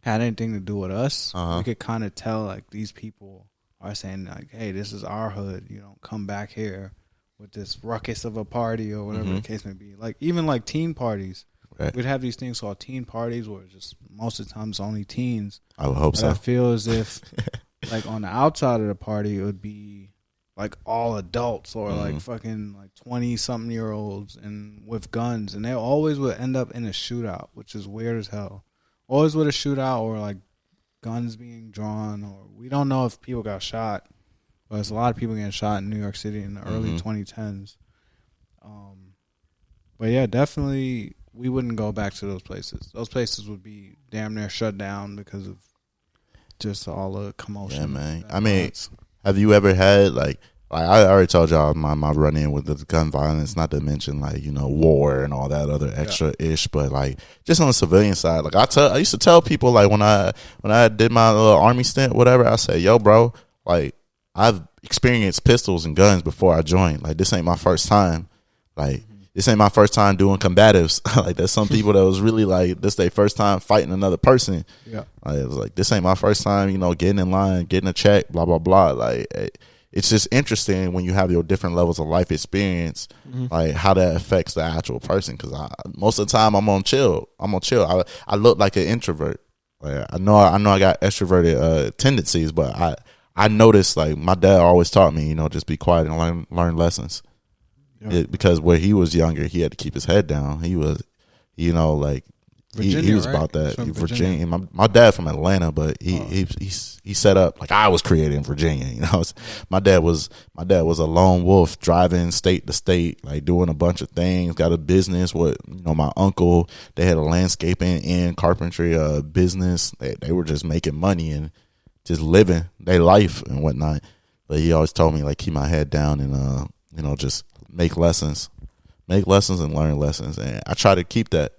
had anything to do with us, we could kind of tell like these people are saying like, "Hey, this is our hood. You don't come back here with this ruckus of a party or whatever the case may be." Like even like teen parties, Right. we'd have these things called teen parties where just most of the time it's only teens. I would hope But so. I feel as if like on the outside of the party it would be like all adults or like fucking like 20-something-year-olds and with guns, and they always would end up in a shootout, which is weird as hell. Always with a shootout or like guns being drawn, or we don't know if people got shot, but there's a lot of people getting shot in New York City in the early 2010s. But yeah, definitely we wouldn't go back to those places. Those places would be damn near shut down because of just all the commotion. Yeah, man. I mean, have you ever had like I already told y'all my run in with the gun violence, not to mention like, you know, war and all that other extra ish, but like just on the civilian side, like I used to tell people like when I did my little army stint, whatever, I said, yo, bro, like I've experienced pistols and guns before I joined. Like this ain't my first time. Like this ain't my first time doing combatives. Like there's some people that was really like this their first time fighting another person. Yeah. Like, it was like this ain't my first time, you know, getting in line, getting a check, blah blah blah. Like it's just interesting when you have your different levels of life experience, like how that affects the actual person. Because most of the time I'm on chill. I look like an introvert. Like I know I got extroverted tendencies, but I noticed like my dad always taught me, you know, just be quiet and learn lessons. Yeah. Because when he was younger, he had to keep his head down. He was, you know, like Virginia, he was right? about that. From Virginia. My dad from Atlanta, but he set up like I was created in Virginia. You know, my dad was a lone wolf driving state to state, like doing a bunch of things. Got a business with, you know, my uncle. They had a landscaping and carpentry business. They were just making money and just living their life and whatnot. But he always told me like keep my head down and you know, just make lessons and learn lessons. And I try to keep that,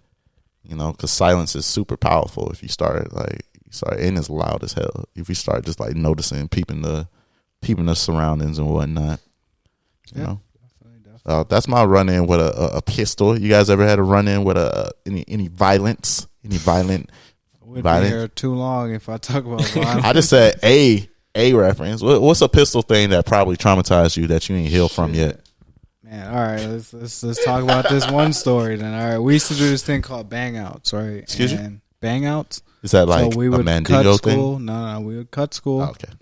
you know, because silence is super powerful. If you start and it's loud as hell. If you start just like noticing, peeping the surroundings and whatnot, you know. Definitely. That's my run in with a pistol. You guys ever had a run in with any violence? Any violent? We'd be here too long if I talk about violence. I just said a reference. What's a pistol thing that probably traumatized you that you ain't healed from yet? Man, all right, let's talk about this one story then. All right, we used to do this thing called bang outs, right? Excuse you? Bang outs. Is that like So we a would Mandingo cut thing? school. No, we would cut school Oh, okay.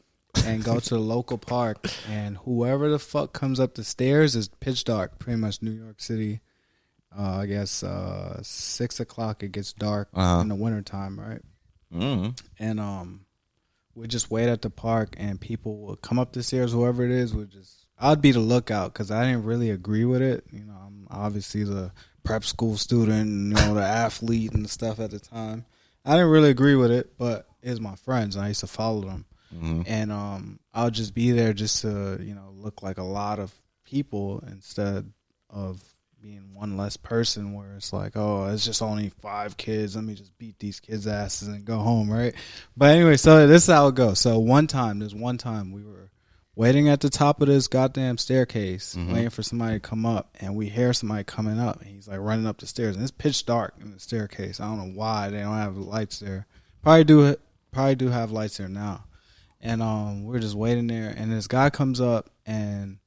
and go to the local park, and whoever the fuck comes up the stairs is pitch dark, pretty much New York City. I guess 6 o'clock it gets dark in the wintertime, right? Mm-hmm. And we just wait at the park, and people would come up the stairs. Whoever it is would just. I'd be the lookout because I didn't really agree with it. You know, I'm obviously the prep school student, you know, the athlete and stuff at the time. I didn't really agree with it, but it was my friends, and I used to follow them. Mm-hmm. And I would just be there just to, you know, look like a lot of people instead of being one less person where it's like, oh, it's just only 5 kids. Let me just beat these kids' asses and go home, right? But anyway, so this is how it goes. So there's one time we were waiting at the top of this goddamn staircase, waiting for somebody to come up, and we hear somebody coming up, and he's like running up the stairs, and it's pitch dark in the staircase. I don't know why they don't have lights there. Probably do have lights there now. And we're just waiting there, and this guy comes up, and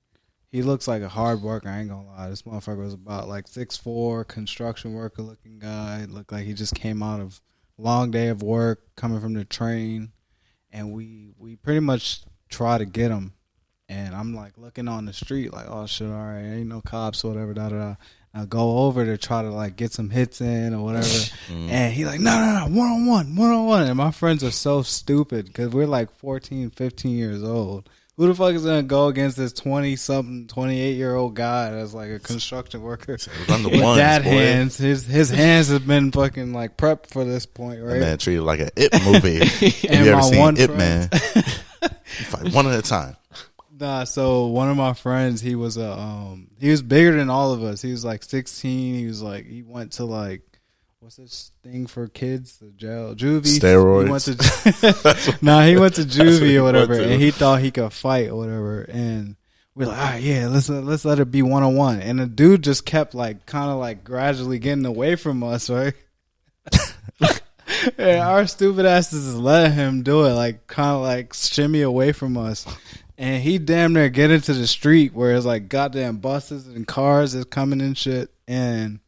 he looks like a hard worker. I ain't gonna lie, this motherfucker was about like 6'4", construction worker looking guy. Looked like he just came out of a long day of work, coming from the train, and we pretty much try to get him. And I'm like looking on the street like, oh shit, all right, ain't no cops or whatever, da da da. I go over to try to like get some hits in or whatever, and he like, no, one on one. And my friends are so stupid because we're like 14, 15 years old. Who the fuck is gonna go against this 20-something, 28-year-old guy that's like a construction worker? Run the With ones, dad boy. hands, his hands have been fucking like prepped for this point, right? That man treated like an It movie. Have And you ever my seen one It friend- Man? You fight one at a time. Nah, so one of my friends, he was he was bigger than all of us. He was like 16. He went to like, what's this thing for kids? The jail, juvie. Steroids. He went to, he went to That's what juvie he or whatever, went to. and he thought he could fight or whatever. And we're like, all right, yeah, let's let it be 1-on-1. And the dude just kept like kind of like gradually getting away from us, right? And our stupid asses just let him do it, like kind of like shimmy away from us. And he damn near get into the street where it's like goddamn buses and cars is coming and shit. And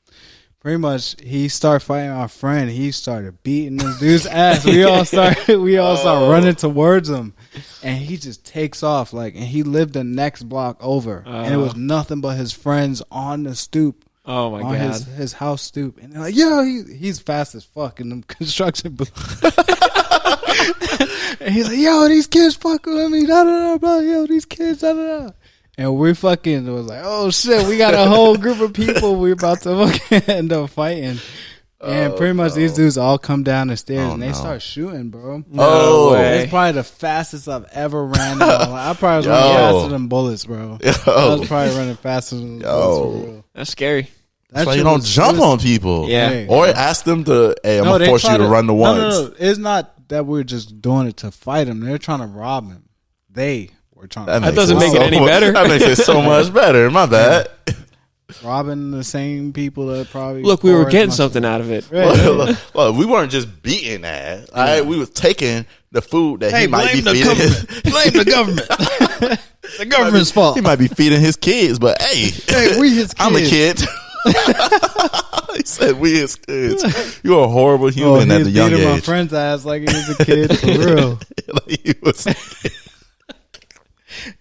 pretty much he started fighting our friend. He started beating this dude's ass. We all started running towards him. And he just takes off like, and he lived the next block over. And it was nothing but his friends on the stoop. Oh my On god! his house stoop, and they're like, "Yo, he's fast as fuck in them construction boots." And he's like, "Yo, these kids fucking with me, da da da, blah. Yo, these kids, da da da." And we fucking was like, "Oh shit, we got a whole group of people. We about to fucking end up fighting." And pretty much these dudes all come down the stairs and they start shooting, bro. No way. It's probably the fastest I've ever ran. In my life. I probably was Yo. running faster than bullets, bro. I was probably running faster than bullets for real. That's scary. That's why you don't jump on people. Yeah. Hey. Or ask them to, hey, I'm going to they force you try to run the ones. No. It's not that we're just doing it to fight him. They're trying to rob him. They were trying to makes doesn't make it any better. That makes it so much better. My bad. robbing the same people that probably Look, we were pour as getting much- something out of it. Right. Well, we weren't just beating that. All right, we was taking the food that Hey, he might be blame the feeding. government. Blame the government. The government's fault. He might be feeding his kids, but hey, Hey, we his kids. I'm a kid. He said we his kids. You're a horrible Oh, human he at was the young beating my age. friend's ass like he was a kid for real. Like he was,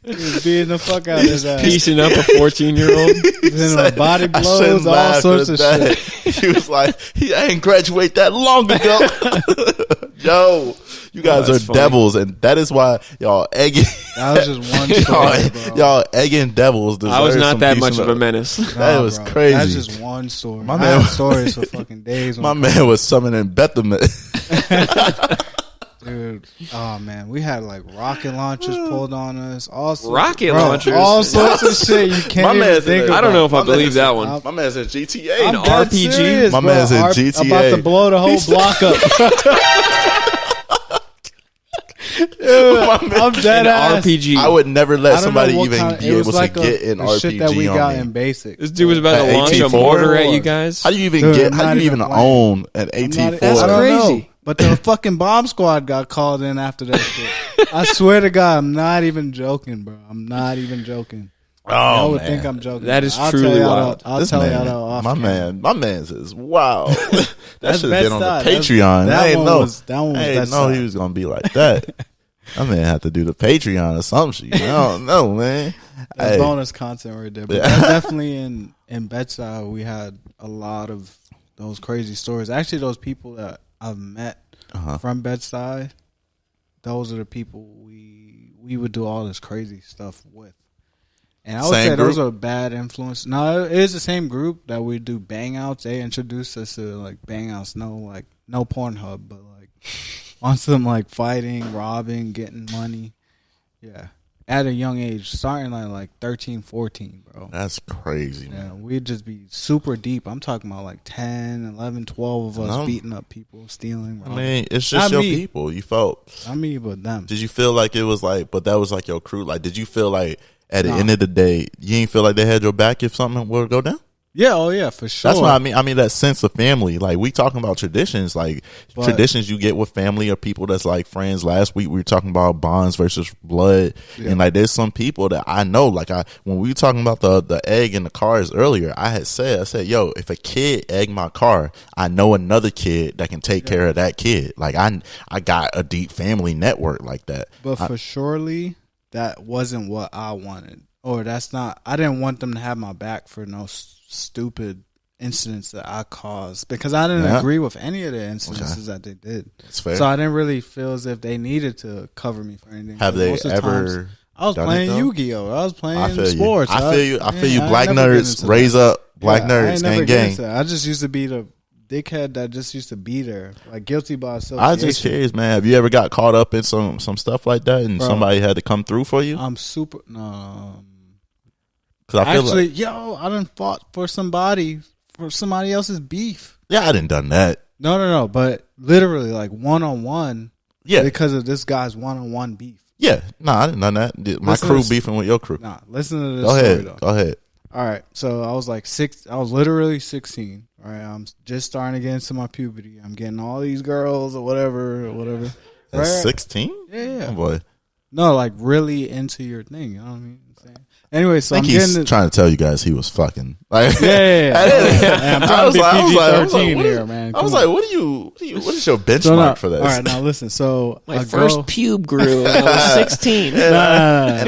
He was beating the fuck out of his ass. Piecing up a 14-year-old. Hitting him body I blows, shouldn't all laugh sorts at of that. shit. He was like, I ain't graduate that long ago. Yo, you guys that's are funny. devils, and that is why y'all egging. That was just one story, bro. y'all egging devils. I was deserve not some that piece much of a menace. That was bro. crazy. That's just one story. My I man- have stories for fucking days. My man was summoning Bethlehem. Dude, oh man, we had like rocket launchers pulled on us. All sorts, Rocket bro, launchers? all sorts of shit you can't My even man's in think the- about. I don't know if I My believe man's- that one. My man's in GTA. I'm an dead RPG? serious, My bro. man's in About GTA. to blow the whole block up. Dude, My man- I'm dead An ass. RPG. I would never let I don't know somebody what even kind- be it was able like to get an the shit that we RPG got on in me. basic. This dude was about to An launch a 18-4? mortar at you guys. How do you even Dude, get? I'm How not do you even even playing. own an I'm not- AT-4? That's I don't crazy. know. But the fucking bomb squad got called in after that shit. I swear to God, I'm not even joking, bro. I'm not even joking. I Oh would man, think I'm joking. That is I'll truly tell y'all wild. I'll This tell man, y'all that off my camera. man, my man's is wow. That That's should have been on the Bed-Stuy. That's- Patreon. that I ain't one know. was- that one was I ain't know Bed-Stuy. he was gonna be like that. That man had to do the Patreon or some shit. I don't know, man. That's Hey, bonus content right there. But Yeah. that's definitely in Bed-Stuy, we had a lot of those crazy stories. Actually, those people that I've met Uh-huh. from Bed-Stuy, those are the people we would do all this crazy stuff with. And I would Same say those group? are bad influence. No, it is the same group that we do bang outs. They introduced us to like bang outs. No Pornhub, but like on some like fighting, robbing, getting money. Yeah. At a young age, starting at like 13, 14, bro. that's crazy, man. Yeah, we'd just be super deep. I'm talking about like 10, 11, 12 of us No. beating up people, stealing. I robbing. mean, it's just Not your me. people. You felt. Not me, but them. Did you feel like it was like? But that was like your crew. Like, did you feel like at the No. end of the day, you ain't feel like they had your back if something were to go down? Yeah, oh yeah, for sure. That's what I mean. I mean that sense of family. Like we talking about traditions, like But- traditions you get with family or people that's like friends. Last week we were talking about bonds versus blood, Yeah. and like there's some people that I know. Like when we were talking about the egg in the cars earlier, I said, yo, if a kid egg my car, I know another kid that can take care of that kid. Like I got a deep family network like that. But for surely, that wasn't what I wanted. or that's not. I didn't want them to have my back for no stupid incidents that I caused, because I didn't agree with any of the incidences that they did. That's fair. So I didn't really feel as if they needed to cover me for anything. Have they Most of the times, ever? I was done playing it, though? Yu-Gi-Oh. I was I playing feel sports. you. I feel you. I feel you. I Black never get nerds, into raise that. up. Black I nerds, ain't never gang, get gang. into that. I just used to be the dickhead that just used to be there, like guilty by association. I was just curious, man. Have you ever got caught up in some stuff like that, and Bro. somebody had to come through for you? I'm super no. Because I feel Actually, like, I done fought for somebody else's beef. yeah, I didn't done that. No, but literally like 1-on-1. Yeah, Because of this guy's 1-on-1 beef. yeah. No, I didn't done that. My Listen crew to this- beefing with your crew. Nah, listen to this Go story ahead. though. Go ahead. All right, so I was like I was literally 16. All right, I'm just starting to get into my puberty. I'm getting all these girls or whatever. At Right? 16? Yeah. Oh boy. No, like really into your thing. You know what I mean? Anyway, so I I'm think he's getting it. trying to tell you guys he was fucking. Like, Yeah. I'm I trying was to be like- I was like, PG-13 what here, is- man. I was Come like, on. what is your benchmark So now- for this? All right, now listen. So My a first girl, pube grew when I was 16. And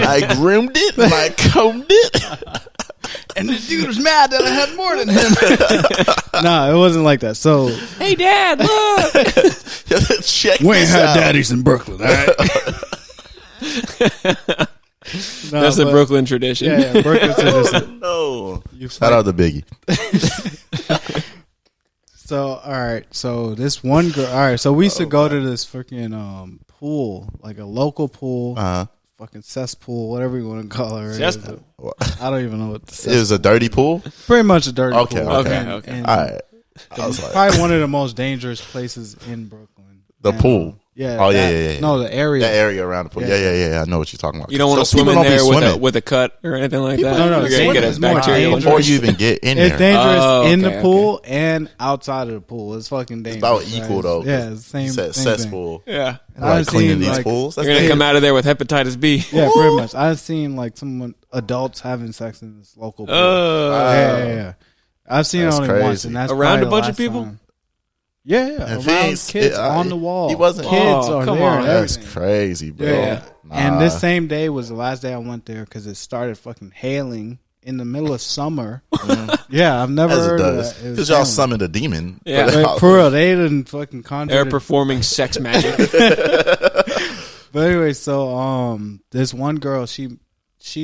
I groomed it and I combed it. and the dude was mad that I had more than him. Nah, it wasn't like that. So Hey, Dad, look. Check this out. in Brooklyn. All right. No, That's a but- Brooklyn tradition. Yeah, Brooklyn tradition. No. You Shout out to Biggie. So all right, so this one girl. All right, so we used to go to this freaking pool, like a local pool, fucking cesspool, whatever you want to call it. Right? Cesspool? I don't even know what the It was a dirty pool? pretty much a dirty Okay, pool. okay. And All right. I was like, probably one of the most dangerous places in Brooklyn. the And, pool. Yeah. Oh, that- yeah. No, the area. That area around the pool. Yeah. Yeah. I know what you're talking about. You don't want to So swim people in don't be there swimming. with a cut or anything like that. No, You're gonna swimming get is a more bacterial dangerous. Before infection. you even get in It's there. dangerous Oh, in the okay, pool and outside of the pool. It's fucking dangerous. It's about equal, right? though. Yeah, it's the same, You said same thing. cesspool. Yeah. And I've Like cleaning seen, these like- pools? That's You're going to come out of there with hepatitis B. Yeah, pretty much. I've seen like adults having sex in this local pool. Yeah. I've seen That's it only once, crazy. and that's Around probably a bunch the of people? last time. Yeah, And around Vince, kids it- on the wall. he wasn't- Kids Oh, are come there. on. and That's everything. crazy, bro. Yeah. Nah. And this same day was the last day I went there because it started fucking hailing in the middle of summer. Yeah, I've never As it heard of does. that. It was Because y'all hailing. summoned a demon. Yeah. But- But for real, they didn't fucking conjure They're the performing sex magic. But anyway, so this one girl, she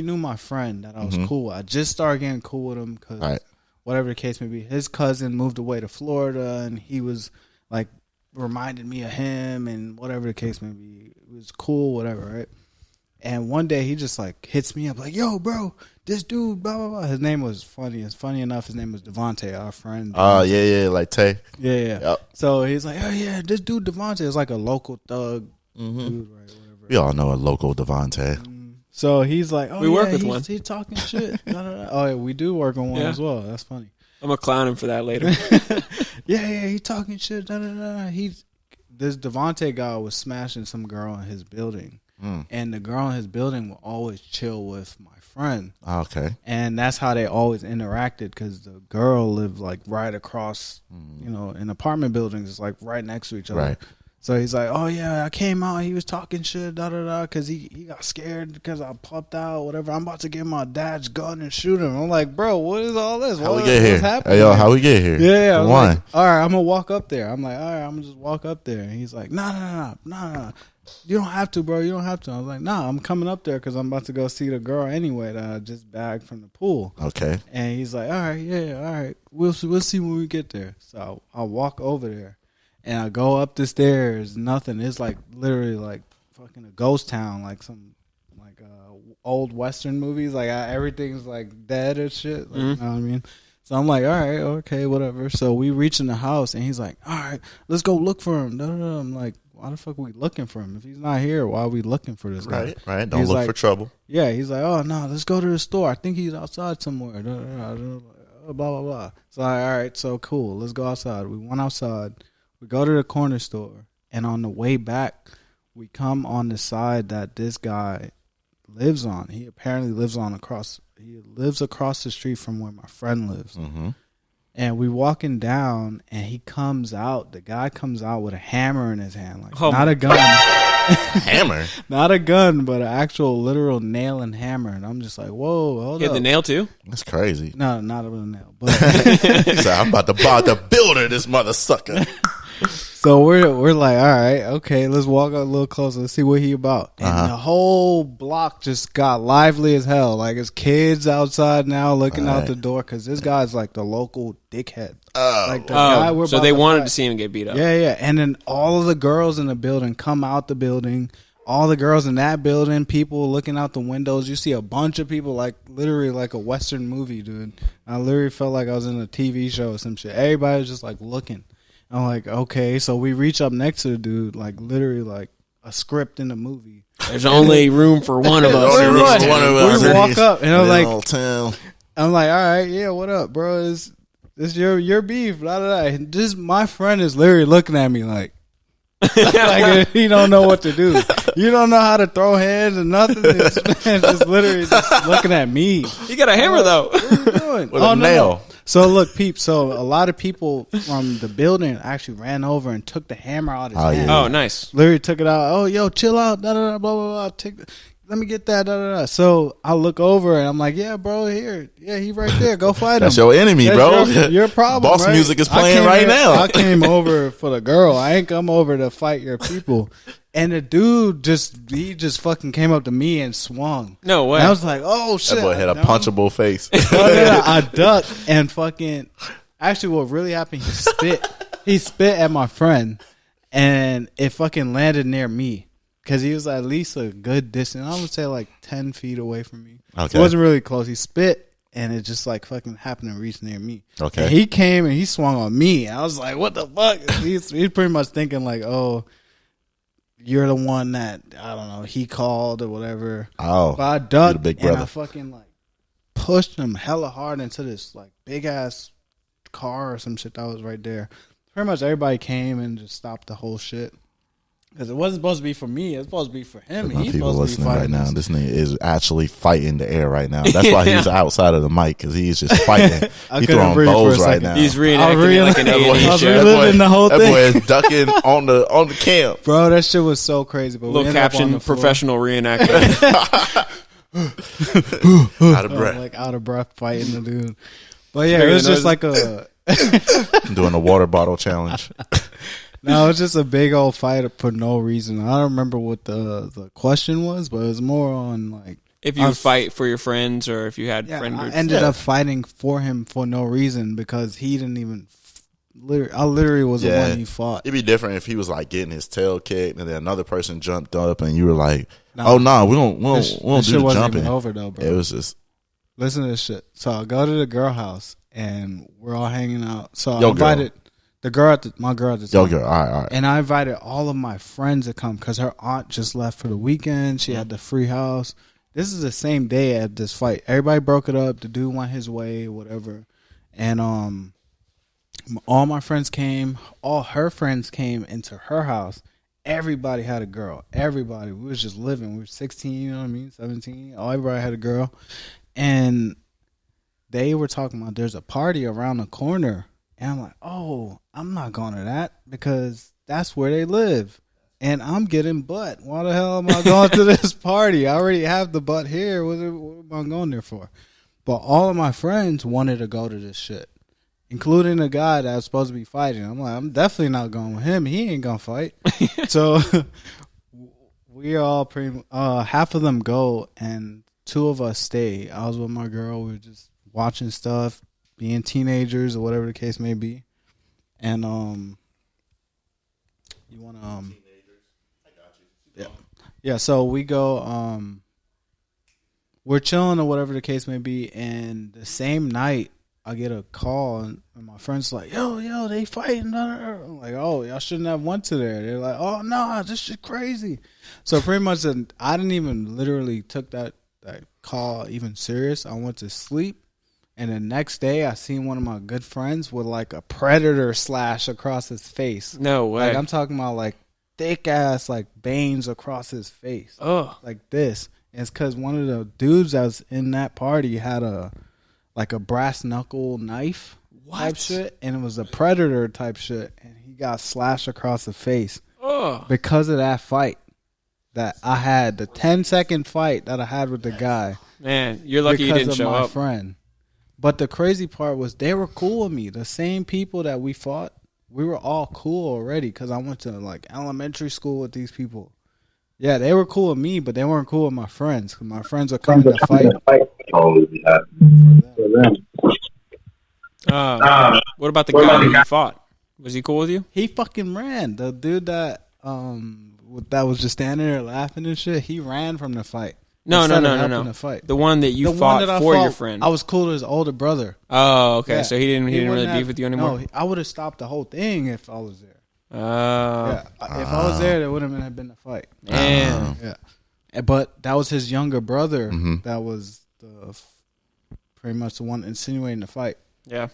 knew my friend that I was cool with. I just started getting cool with him because Right. whatever the case may be, his cousin moved away to Florida, and he was like reminded me of him, and whatever the case may be, it was cool, whatever, right? And one day he just like hits me up like, "Yo, bro, this dude, blah blah blah." His name was funny. It's funny enough. His name was Devontae, our friend. Oh, yeah, like Tay. Yeah. Yep. So he's like, "Oh yeah, this dude Devontae is like a local thug Mm-hmm. dude, right? Whatever." We all know a local Devontae. So he's like, "Oh, We work with he's, one. He's talking shit." Da, da, da. Oh, yeah, we do work on one Yeah. as well. That's funny. I'm going to clown him for that later. Yeah, he talking shit. Da, da, da. This Devontae guy was smashing some girl in his building, and the girl in his building would always chill with my friend, Okay. and that's how they always interacted because the girl lived like right across, in apartment buildings, it's like right next to each other. Right. So he's like, "Oh yeah, I came out. He was talking shit, da da da, because he got scared because I popped out, whatever. I'm about to get my dad's gun and shoot him." I'm like, "Bro, what is all this? How we What's get here? happening?" Hey, yo, how we get here? Yeah, I was One. like, "All right, I'm gonna walk up there." I'm like, "All right, I'm gonna just walk up there." And he's like, "No. You don't have to, bro. You don't have to." I was like, "Nah, I'm coming up there because I'm about to go see the girl anyway that I just bagged from the pool." Okay. And he's like, "All right, yeah, all right. We'll see when we get there." So I walk over there, and I go up the stairs. Nothing. It's like literally like fucking a ghost town, like some like old Western movies. Like everything's like dead and shit. Like, You know what I mean? So I'm like, all right, okay, whatever. So we reach in the house, and he's like, all right, let's go look for him. Da, da, da. I'm like, why the fuck are we looking for him? If he's not here, why are we looking for this guy? Right. Don't He's look like- for trouble. Yeah, he's like, oh no, let's go to the store. I think he's outside somewhere. Da, da, da, da, blah blah blah. So all right, so cool. Let's go outside. We went outside. We go to the corner store, and on the way back, we come on the side that this guy lives on. He apparently lives across the street from where my friend lives. Mm-hmm. And we walking down, and he comes out. The guy comes out with a hammer in his hand, like Oh not my a gun, Hammer. not a gun, but an actual literal nail and hammer. And I'm just like, whoa, hold He had up. the nail too. That's crazy. No, not with a nail. But So I'm about to buy the builder, this mother sucker. so we're like, all right, okay, let's walk a little closer. Let's see what he about. And the whole block just got lively as hell. Like it's kids outside now looking out Right. the door because this guy's like the local dickhead. Like the guy Oh, we're so about they to wanted fight. to see him get beat up. Yeah, yeah. And then all of the girls in the building come out the building. All the girls in that building, people looking out the windows. You see a bunch of people, like literally like a Western movie, dude. I literally felt like I was in a TV show or some shit. Everybody was just like looking. I'm like, okay. So we reach up next to the dude, like literally like a script in the movie. There's only room for one of us. Only in room this for town. one of us. We walk up and I'm like, Little town. all right, yeah, what up, bro? This your beef, blah, blah, blah. And just my friend is literally looking at me like he don't know what to do. You don't know how to throw hands and nothing. This man's just literally just looking at me. He got a hammer though. What are you doing? With a nail. So look, peep. So a lot of people from the building actually ran over and took the hammer out of his Oh, hand. yeah. Oh, nice. Literally took it out. Oh, yo, chill out. Da, da, da, blah, blah, blah. Let me get that. Da, da, da. So I look over and I'm like, yeah, bro, here. Yeah, he right there. Go fight him. That's your enemy, That's bro. Your problem. Boss right? music is I playing came right here- now. I came over for the girl. I ain't come over to fight your people. And the dude just fucking came up to me and swung. No way. And I was like, oh shit. That boy had a No. punchable face. I ducked and fucking. Actually, what really happened? He spit. He spit at my friend, and it fucking landed near me because he was at least a good distance. I would say like 10 feet away from me. Okay. It wasn't really close. He spit, and it just like fucking happened to reach near me. Okay. And he came and he swung on me. I was like, what the fuck? He's pretty much thinking like, oh, you're the one that I don't know. He called or whatever. Oh, But I you're the ducked big and I brother. fucking like pushed him hella hard into this like big ass car or some shit that was right there. Pretty much everybody came and just stopped the whole shit because it wasn't supposed to be for me. It was supposed to be for him. My He's people supposed to be listening right fighting now. us. This nigga is actually fighting the air right now. That's why he's outside of the mic because he's just fighting. I He's couldn't throwing breathe for a bows right second. now. He's reenacting it like an I was A&E show. reliving the whole that thing. boy is ducking on the camp. Bro, that shit was so crazy. But we Little ended up on caption: the floor. professional reenactor. Out of breath. Like out of breath fighting the dude. But yeah, Making it was the just noise. like a Doing a water bottle challenge. no, it was just a big old fight for no reason. I don't remember what the question was, but it was more on like If you I would fight for your friends, or if you had yeah, friend I groups. ended Yeah. up fighting for him for no reason because he didn't even. I literally was the Yeah. one he fought. It'd be different if he was like getting his tail kicked and then another person jumped up and you were like, Nah. "Oh no, we don't This do shit the wasn't jumping." even over though, bro. It was just Listen to this shit. So I go to the girl house and we're all hanging out. So I Yo, girl. invited the girl my girl at the yo, time. girl. All right. And I invited all of my friends to come because her aunt just left for the weekend. She had the free house. This is the same day at this fight. Everybody broke it up. The dude went his way, whatever. And all my friends came. All her friends came into her house. Everybody had a girl. Everybody. We was just living. We were 16, you know what I mean? 17. Everybody had a girl. And they were talking about there's a party around the corner. And I'm like, oh, I'm not going to that because that's where they live. And I'm getting butt. Why the hell am I going to this party? I already have the butt here. What am I going there for? But all of my friends wanted to go to this shit, including the guy that was supposed to be fighting. I'm like, I'm definitely not going with him. He ain't going to fight. So we all half of them go and two of us stay. I was with my girl. We were just watching stuff, being teenagers or whatever the case may be. And you want to yeah, so we go we're chilling or whatever the case may be, and the same night I get a call and my friend's like, yo, they fighting. I'm like, oh, y'all shouldn't have went to there. They're like, oh no, this shit crazy. So pretty much I didn't even literally took that call even serious. I went to sleep. And the next day, I seen one of my good friends with like a predator slash across his face. No way. Like I'm talking about like thick ass like veins across his face, Oh, like this. And it's because one of the dudes that was in that party had a brass knuckle knife. type shit, and it was a Predator type shit, and he got slashed across the face because of that fight that I had, the 10-second fight that I had with the guy. Man, you're lucky you didn't show up. Friend. But the crazy part was they were cool with me. The same people that we fought, we were all cool already because I went to like elementary school with these people. Yeah, they were cool with me, but they weren't cool with my friends. Cause my friends were coming to fight. Oh, yeah. For them. What about the guy that you fought? Was he cool with you? He fucking ran. The dude that was just standing there laughing and shit, he ran from the fight. No. The fight. The one that you fought for your friend. I was cool to his older brother. Oh, okay. Yeah. So he didn't really beef with you anymore? No, I would have stopped the whole thing if I was there. Yeah. If I was there wouldn't have been a fight. Man. Yeah. But that was his younger brother that was pretty much the one insinuating the fight. Yeah.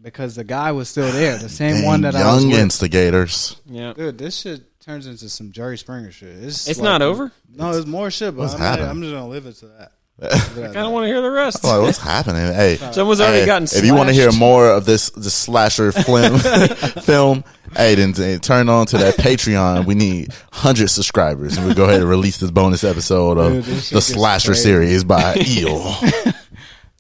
Because the guy was still there. The same one that I was young with. Instigators. Yeah. Dude, this shit turns into some Jerry Springer shit. It's like, not over? No, there's more shit, but I'm just going to leave it to that. I kind of want to hear the rest. Like, what's happening? Hey, someone's already gotten slashed. If you want to hear more of this slasher film, hey, then turn on to that Patreon. We need 100 subscribers, and we'll go ahead and release this bonus episode of the slasher series by Eel.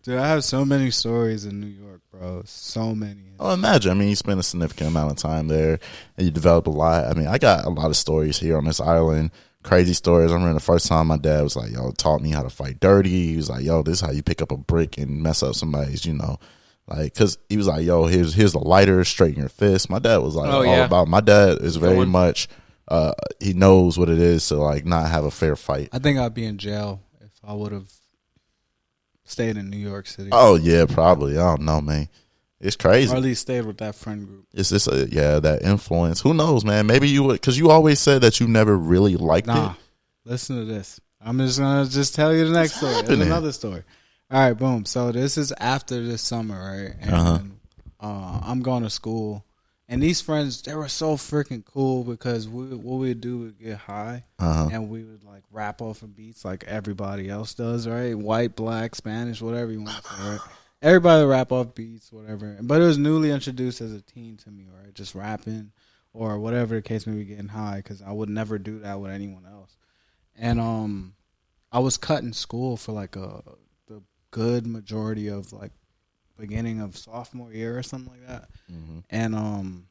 Dude, I have so many stories in New York, bro. So many. Oh, imagine. I mean, you spend a significant amount of time there, and you develop a lot. I mean, I got a lot of stories here on this island. Crazy stories. I remember the first time my dad was like, yo, taught me how to fight dirty. He was like, yo, this is how you pick up a brick and mess up somebody's, like, cause he was like, yo, here's the lighter, straighten your fist. My dad was like, about, my dad is very much, he knows what it is to like not have a fair fight. I think I'd be in jail if I would have stayed in New York City. Oh yeah, probably. I don't know, man. It's crazy. Or at least stayed with that friend group. It's just that influence. Who knows, man? Maybe you would, because you always said that you never really liked it. Listen to this. I'm just gonna tell you the next story. There's another story. All right, boom. So this is after this summer, right? And I'm going to school, and these friends, they were so freaking cool because what we'd do would get high, and we would like rap off of beats like everybody else does, right? White, black, Spanish, whatever you want to say, right? Everybody rap off beats, whatever. But it was newly introduced as a teen to me, right? Just rapping or whatever the case may be, getting high, because I would never do that with anyone else. And I was cut in school for like the good majority of like beginning of sophomore year or something like that. And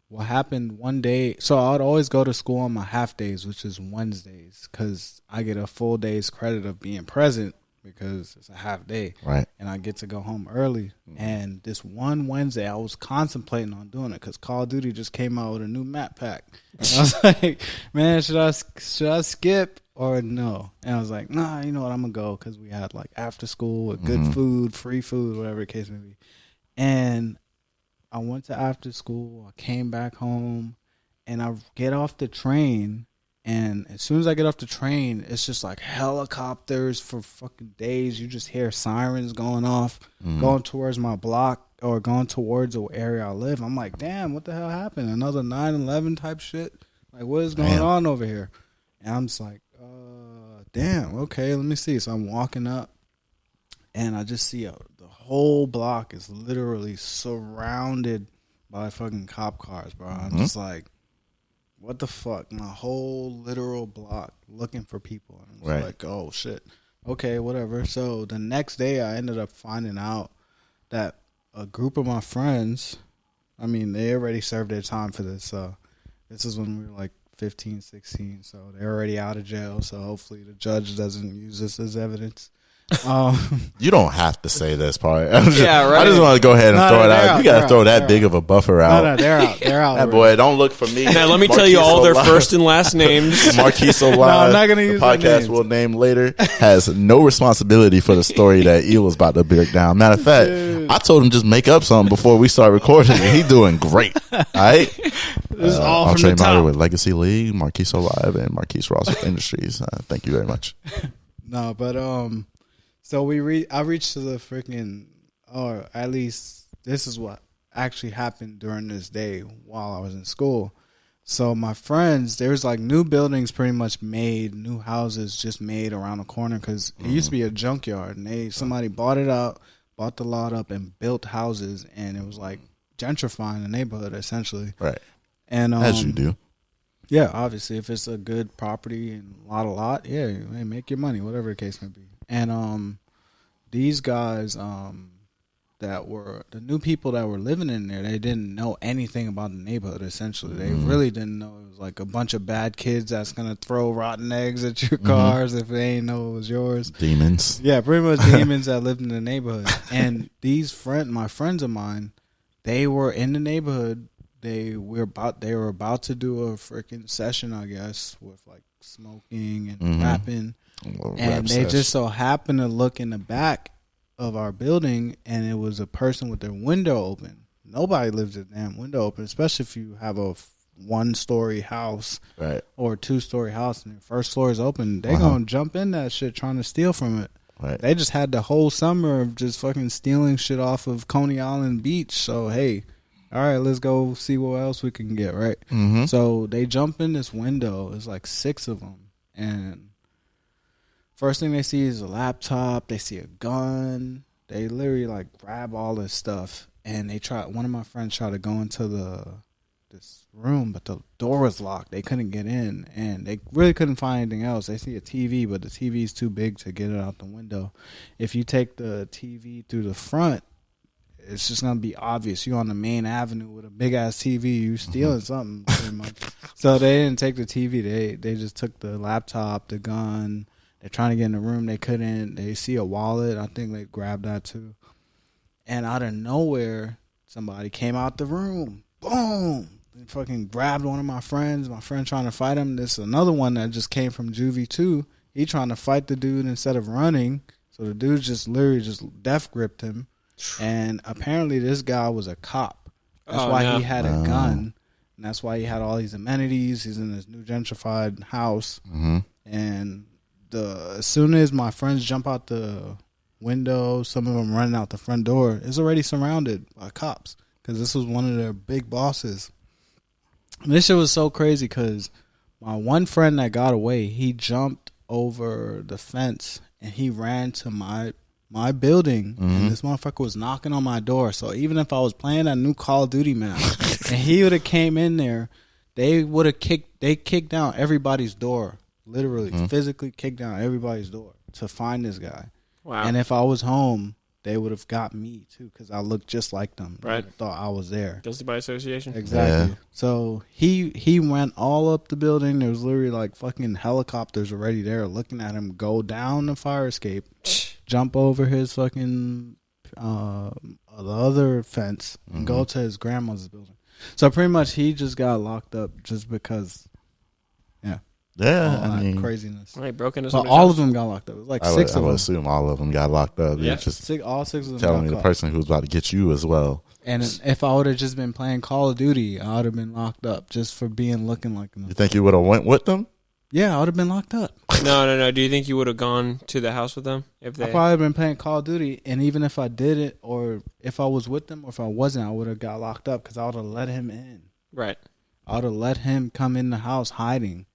what happened one day, so I'd always go to school on my half days, which is Wednesdays, because I get a full day's credit of being present because it's a half day, right? And I get to go home early. And this one Wednesday, I was contemplating on doing it because Call of Duty just came out with a new map pack. And I was like, man, should I skip or no? And I was like, nah, you know what, I'm gonna go, because we had like after school with good food, free food, whatever the case may be. And I went to after school. I came back home, and I get off the train. And as soon as I get off the train, it's just like helicopters for fucking days. You just hear sirens going off, going towards my block or going towards the area I live. I'm like, damn, what the hell happened? Another 9/11 type shit? Like, what is going on over here? And I'm just like, damn, okay, let me see. So I'm walking up, and I just see the whole block is literally surrounded by fucking cop cars, bro. I'm just like, what the fuck? My whole literal block looking for people. And I'm like, oh, shit. Okay, whatever. So the next day, I ended up finding out that a group of my friends, I mean, they already served their time for this. This is when we were like 15, 16. So they're already out of jail. So hopefully the judge doesn't use this as evidence. You don't have to say this part. Yeah, right. I just want to go ahead and throw it out. You got to throw that big of a buffer out. No, they're out. They're out. That boy, don't look for me. Now, let me tell you all their first and last names. Marquise Live, I'm not gonna use the podcast we'll name later, has no responsibility for the story that Eel was about to break down. Matter of fact, I told him just make up something before we start recording. He doing great. All right? This is all from Andre the top. Meyer with Legacy League, Marquise Live, and Marquise Ross with Industries. Thank you very much. No, but so I reached to the freaking, or at least this is what actually happened during this day while I was in school. So my friends, there's like new buildings pretty much made, new houses just made around the corner, because it used to be a junkyard, and somebody bought it out, bought the lot up and built houses, and it was like gentrifying the neighborhood essentially. Right. And As you do. Yeah, obviously, if it's a good property and a lot, yeah, hey, make your money, whatever the case may be. And these guys, that were the new people that were living in there, they didn't know anything about the neighborhood. Essentially, they really didn't know it was like a bunch of bad kids that's gonna throw rotten eggs at your cars if they ain't know it was yours. Demons. Yeah, pretty much demons that lived in the neighborhood. And my friends of mine, they were in the neighborhood. They were about to do a freaking session, I guess, with like smoking and rapping, and they just so happened to look in the back of our building, and it was a person with their window open. Nobody lives with their damn window open, especially if you have a 1-story house, right, or a 2-story house, and your first floor is open. They gonna jump in that shit trying to steal from it. Right. They just had the whole summer of just fucking stealing shit off of Coney Island Beach. So hey. All right, let's go see what else we can get, right? Mm-hmm. So they jump in this window. There's like 6 of them. And first thing they see is a laptop. They see a gun. They literally like grab all this stuff. And one of my friends tried to go into this room, but the door was locked. They couldn't get in. And they really couldn't find anything else. They see a TV, but the TV is too big to get it out the window. If you take the TV through the front, it's just gonna be obvious. You on the main avenue with a big ass TV. You stealing something pretty much. So they didn't take the TV. They just took the laptop, the gun. They're trying to get in the room. They couldn't. They see a wallet. I think they grabbed that too. And out of nowhere, somebody came out the room. Boom! They fucking grabbed one of my friends. My friend trying to fight him. This another one that just came from juvie too. He trying to fight the dude instead of running. So the dude just literally just death gripped him. And apparently this guy was a cop. That's why he had a gun. And that's why he had all these amenities. He's in this new gentrified house. Mm-hmm. And as soon as my friends jump out the window, some of them running out the front door, it's already surrounded by cops. Because this was one of their big bosses. And this shit was so crazy because my one friend that got away, he jumped over the fence and he ran to my building, and this motherfucker was knocking on my door. So even if I was playing that new Call of Duty map and he would have came in there, they kicked down everybody's door. Literally, physically kicked down everybody's door to find this guy. Wow. And if I was home, they would have got me too because I looked just like them. Right. I thought I was there. Guilty by association. Exactly. Yeah. So he went all up the building. There was literally like fucking helicopters already there looking at him go down the fire escape, jump over his fucking the other fence, and go to his grandmother's building. So pretty much he just got locked up just because. Yeah, all I that mean, craziness. Right, broken into But somebody's all house. of them got locked up. It was like I 6 would of them. assume all of them got locked up. Yeah. You're just All 6 of them telling got me the caught. person who was about to get you as well. And if I would have just been playing Call of Duty, I would have been locked up just for looking like them. You think you would have went with them? Yeah, I would have been locked up. No. Do you think you would have gone to the house with them if they? I probably been playing Call of Duty, and even if I did it, or if I was with them, or if I wasn't, I would have got locked up because I would have let him in. Right. I would have let him come in the house hiding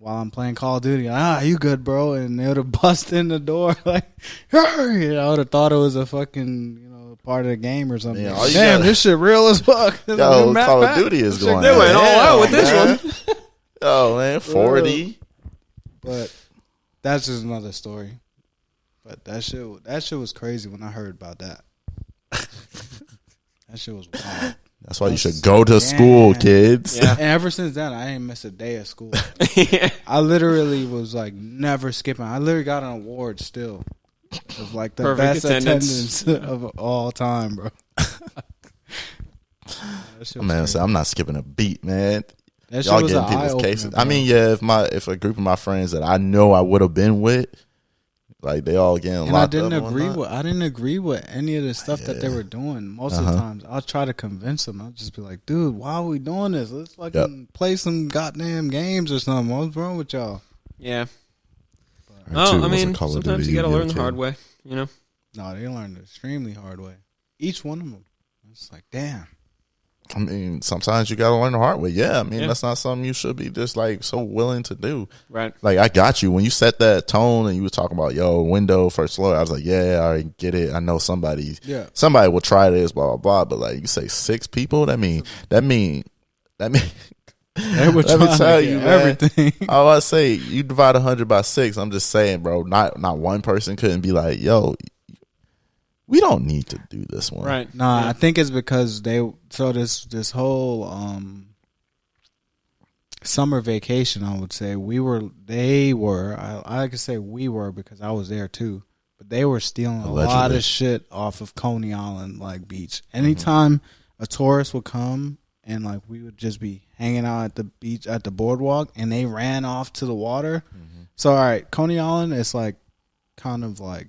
while I'm playing Call of Duty. You good, bro? And they would have busted in the door like, hey! I would have thought it was a fucking part of the game or something. Yeah, all you Damn, gotta- this shit real as fuck. Yo, Call of Duty is going. They went all out with this one. Oh man, 40. But that's just another story. But that shit was crazy when I heard about that. That shit was wild. That's why you should go to school, kids. Yeah. And ever since then, I ain't missed a day of school. Yeah. I literally was like never skipping. I literally got an award still of like the Perfect best attendance. of all time, bro. Man, so I'm not skipping a beat, man. That shit Y'all was getting an people's eye-opener, cases. bro. I mean, yeah, if a group of my friends that I know I would have been with, like they all getting and I locked didn't up. agree with any of the stuff that they were doing. Most of the times, I'll try to convince them. I'll just be like, "Dude, why are we doing this? Let's fucking play some goddamn games or something. What's wrong with y'all?" Yeah. Or Well, two I was a mean, Call of sometimes Duty you got to learn the kid. hard way. You know. No, they learned the extremely hard way. Each one of them. It's like, damn. I mean, sometimes you gotta learn the hard way. Yeah, I mean, Yeah. that's not something you should be just like so willing to do. Right. Like, I got you when you set that tone and you were talking about window first floor. I was like, yeah, I already get it. I know somebody will try this, blah blah blah. But like, you say 6 people, that mean. They were Let me trying tell to you, get man. everything. I say you divide 100 by 6. I'm just saying, bro. Not one person couldn't be like, yo, we don't need to do this one. Right. Nah, Yeah. I think it's because this whole summer vacation, I would say I could say we were because I was there too, but they were stealing a lot Allegedly. of shit off of Coney Island like beach. Anytime a tourist would come and like we would just be hanging out at the beach at the boardwalk and they ran off to the water. So all right, Coney Island is like kind of like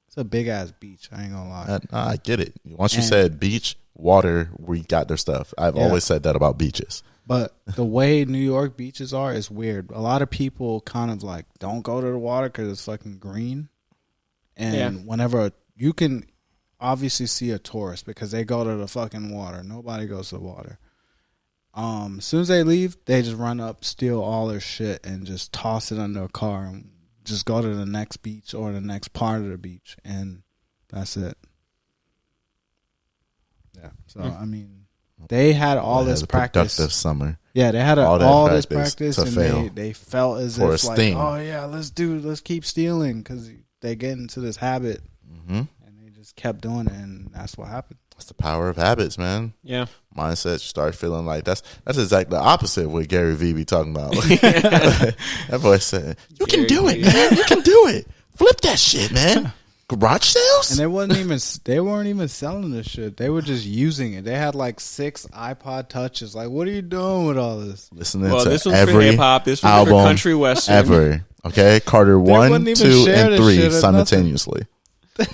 it's a big ass beach. I ain't gonna lie. I get it. Once you And- said beach, water, we got their stuff. I've Yeah. always said that about beaches. But the way New York beaches are is weird. A lot of people kind of like don't go to the water because it's fucking green. And whenever you can obviously see a tourist because they go to the fucking water. Nobody goes to the water. As soon as they leave, they just run up, steal all their shit, and just toss it under a car and just go to the next beach or the next part of the beach, and that's it. Yeah. So I mean, they had all It this has a practice. productive summer. Yeah, they had all that all this practice practice, to and fail. they felt as For if a like, sting. oh yeah, let's keep stealing because they get into this habit, Mm-hmm. and they just kept doing it, and that's what happened. That's the power of habits, man. Yeah. Mindset, you start feeling like that's exactly the opposite of what Gary Vee be talking about. That boy said, "You can Gary do it, Vee. man. You can do it. Flip that shit, man. Garage sales." And they weren't even selling this shit. They were just using it. They had like 6 iPod touches. Like, what are you doing with all this? Listening Well, to this one's for every hip hop. This one's for album country western. ever. Okay, Carter wouldn't 1, even 2, share and this 3 shit or nothing. simultaneously.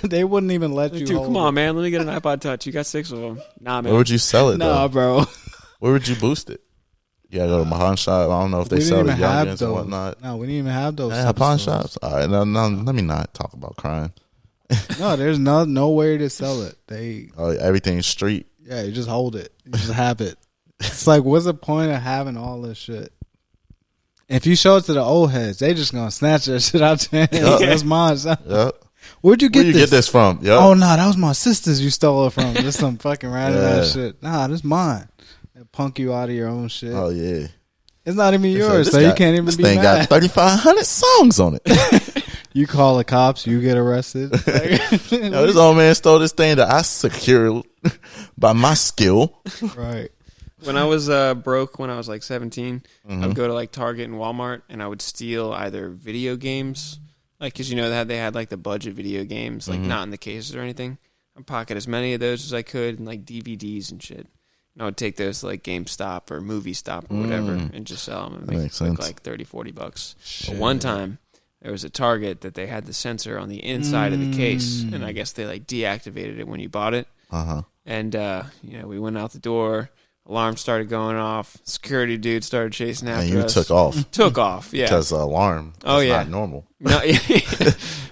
They wouldn't even let you. Dude, hold come on, it. man. Let me get an iPod Touch. You got 6 of them. Nah, man. Where would you sell it? Nah, though? bro. Where would you boost it? You gotta go to my pawn shop. I don't know if they We sell didn't the even have youngins and those. whatnot. No, we didn't even have those. They type have of pawn stores. shops. All right, no, let me not talk about crime. No, there's no way to sell it. Everything's street. Yeah, you just hold it. You just have it. It's like, what's the point of having all this shit? If you show it to the old heads, they just gonna snatch that shit out your hands. Yup. That's mine. son. Yep. Where'd you get Where you this? get this from? Yep. Oh no, that was my sister's. You stole it from. This some fucking random ass Yeah. shit. Nah, this mine. They punk you out of your own shit. Oh yeah. It's not even They yours, said, so "This you got- can't even this be thing mad. got 3,500 songs on it. You call the cops, you get arrested. Yo, this old man stole this thing that I secured by my skill. Right. When I was broke, when I was like 17, Mm-hmm. I'd go to like Target and Walmart, and I would steal either video games, like because you know that they had like the budget video games, Mm-hmm. like not in the cases or anything. I'd pocket as many of those as I could, and like DVDs and shit. And I would take those to like GameStop or Movie Stop or whatever, and just sell them and make makes sense. like $30-$40. But one time, there was a Target that they had the sensor on the inside of the case, and I guess they like deactivated it when you bought it. Uh-huh. And we went out the door. Alarm started going off. Security dude started chasing after And you us. took off Took off, yeah. because the alarm Oh, is yeah. not normal. No,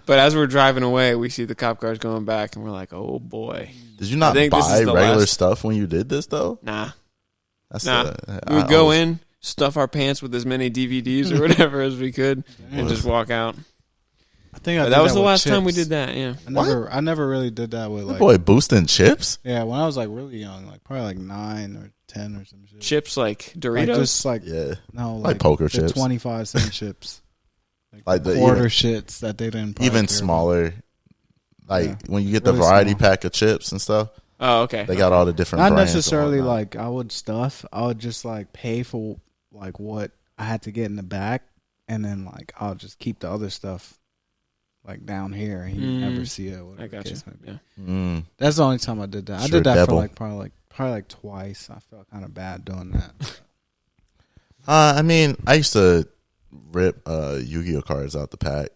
but as we're driving away, we see the cop cars going back, and we're like, "Oh boy, Did you not I think this buy is the regular last- stuff when you did this though? nah, That's nah." I We would go always- in, stuff our pants with as many DVDs or whatever as we could, and just walk out. I think I That did was the with last time we chips. did that. Yeah. I never really did that with That like boy boosting chips. yeah, when I was like really young, like probably like 9 or 10 or some shit. Chips like Like Doritos. just like Yeah, no, like poker the chips. 25-cent chips. Like the quarter shits that they didn't probably even care smaller. Like Yeah. when you get Really the variety small. pack of chips and stuff, Oh, okay. they got all the different. Not brands and necessarily whatnot. like I would stuff. I would just like pay for like what I had to get in the back, and then like I'll just keep the other stuff like down here, and you never see it. I got you. Yeah. Mm. That's the only time I did that. I Sure, did that devil. for like probably like twice. I felt kind of bad doing that. I mean, I used to rip Yu-Gi-Oh cards out the pack,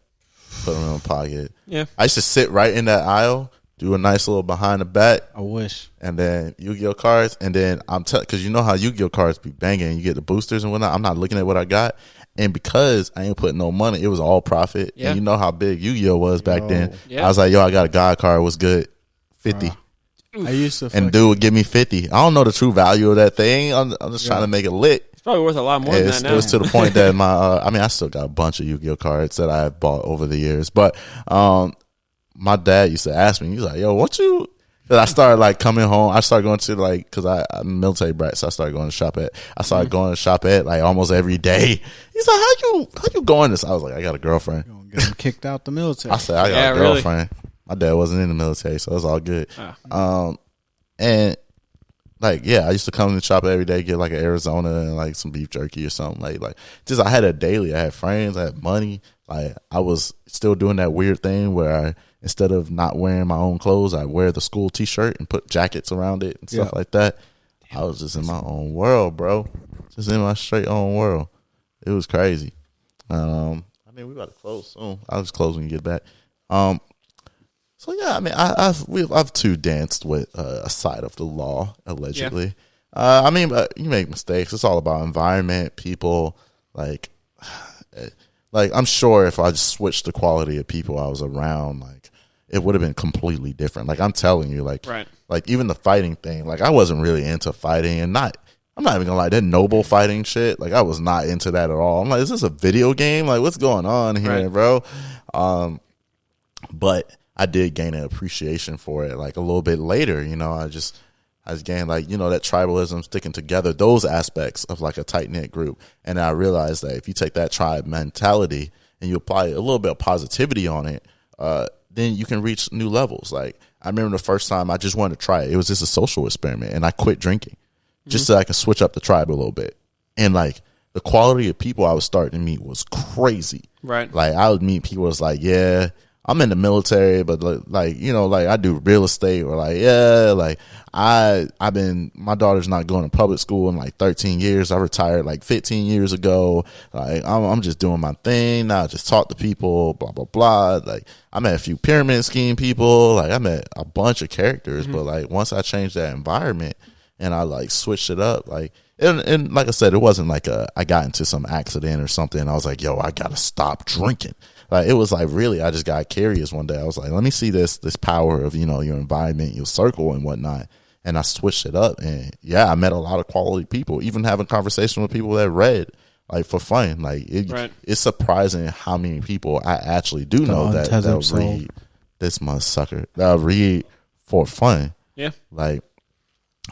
put them in my pocket. Yeah. I used to sit right in that aisle, do a nice little behind the back, I wish. and then Yu-Gi-Oh cards, and then because you know how Yu-Gi-Oh cards be banging, you get the boosters and whatnot. I'm not looking at what I got, and because I ain't putting no money, it was all profit. Yeah. And you know how big Yu-Gi-Oh was back Yo. then. Yeah. I was like, yo, I got a God card. What's good? 50. I used to and dude would give me 50. I don't know the true value of that thing. I'm just trying to make it lit. It's probably worth a lot more than that now. It was to the point that I still got a bunch of Yu-Gi-Oh cards that I bought over the years. But my dad used to ask me, he's like, yo, what you... That I started like coming home. I started going to like, cause I'm a military brat, so I started going to shop at. I started going to shop at like almost every day. He's like, how you going this? I was like, I got a girlfriend. You're gonna get him kicked out the military. I said, I got a girlfriend. Really? My dad wasn't in the military, so it was all good. And like, yeah, I used to come to the shop every day, get like an Arizona and like some beef jerky or something. Like just I had a daily. I had friends, I had money. Like I was still doing that weird thing where instead of not wearing my own clothes, I wear the school T-shirt and put jackets around it and stuff like that. I was just in my own world, bro. Just in my straight own world. It was crazy. I mean, we about to close soon. I'll just close when you get back. So yeah, I mean, I've too danced with a side of the law allegedly. Yeah. I mean, you make mistakes. It's all about environment, people. Like I'm sure if I just switched the quality of people I was around, like it would have been completely different. Like I'm telling you, like even the fighting thing, like I wasn't really into fighting, and I'm not even gonna lie, that noble fighting shit, like I was not into that at all. I'm like, is this a video game? Like what's going on here, bro? But I did gain an appreciation for it like a little bit later, you know. I just gained like, you know, that tribalism, sticking together, those aspects of like a tight knit group. And I realized that if you take that tribe mentality and you apply a little bit of positivity on it, then you can reach new levels. Like I remember the first time I just wanted to try it. It was just a social experiment, and I quit drinking just so I could switch up the tribe a little bit. And like the quality of people I was starting to meet was crazy. Right. Like I would meet people that's like, yeah, I'm in the military, but like, you know, like I do real estate, or like, yeah, like my daughter's not going to public school in like 13 years. I retired like 15 years ago. Like I'm just doing my thing. Now I just talk to people, blah, blah, blah. Like I met a few pyramid scheme people. Like I met a bunch of characters, but like once I changed that environment and I like switched it up, like, and like I said, it wasn't like I got into some accident or something and I was like, yo, I got to stop drinking. Like it was like really, I just got curious one day. I was like, let me see this power of, you know, your environment, your circle and whatnot. And I switched it up, and yeah, I met a lot of quality people, even having conversation with people that read like for fun. Like it's surprising how many people I actually do know that read this much sucker, that read for fun. Yeah. Like,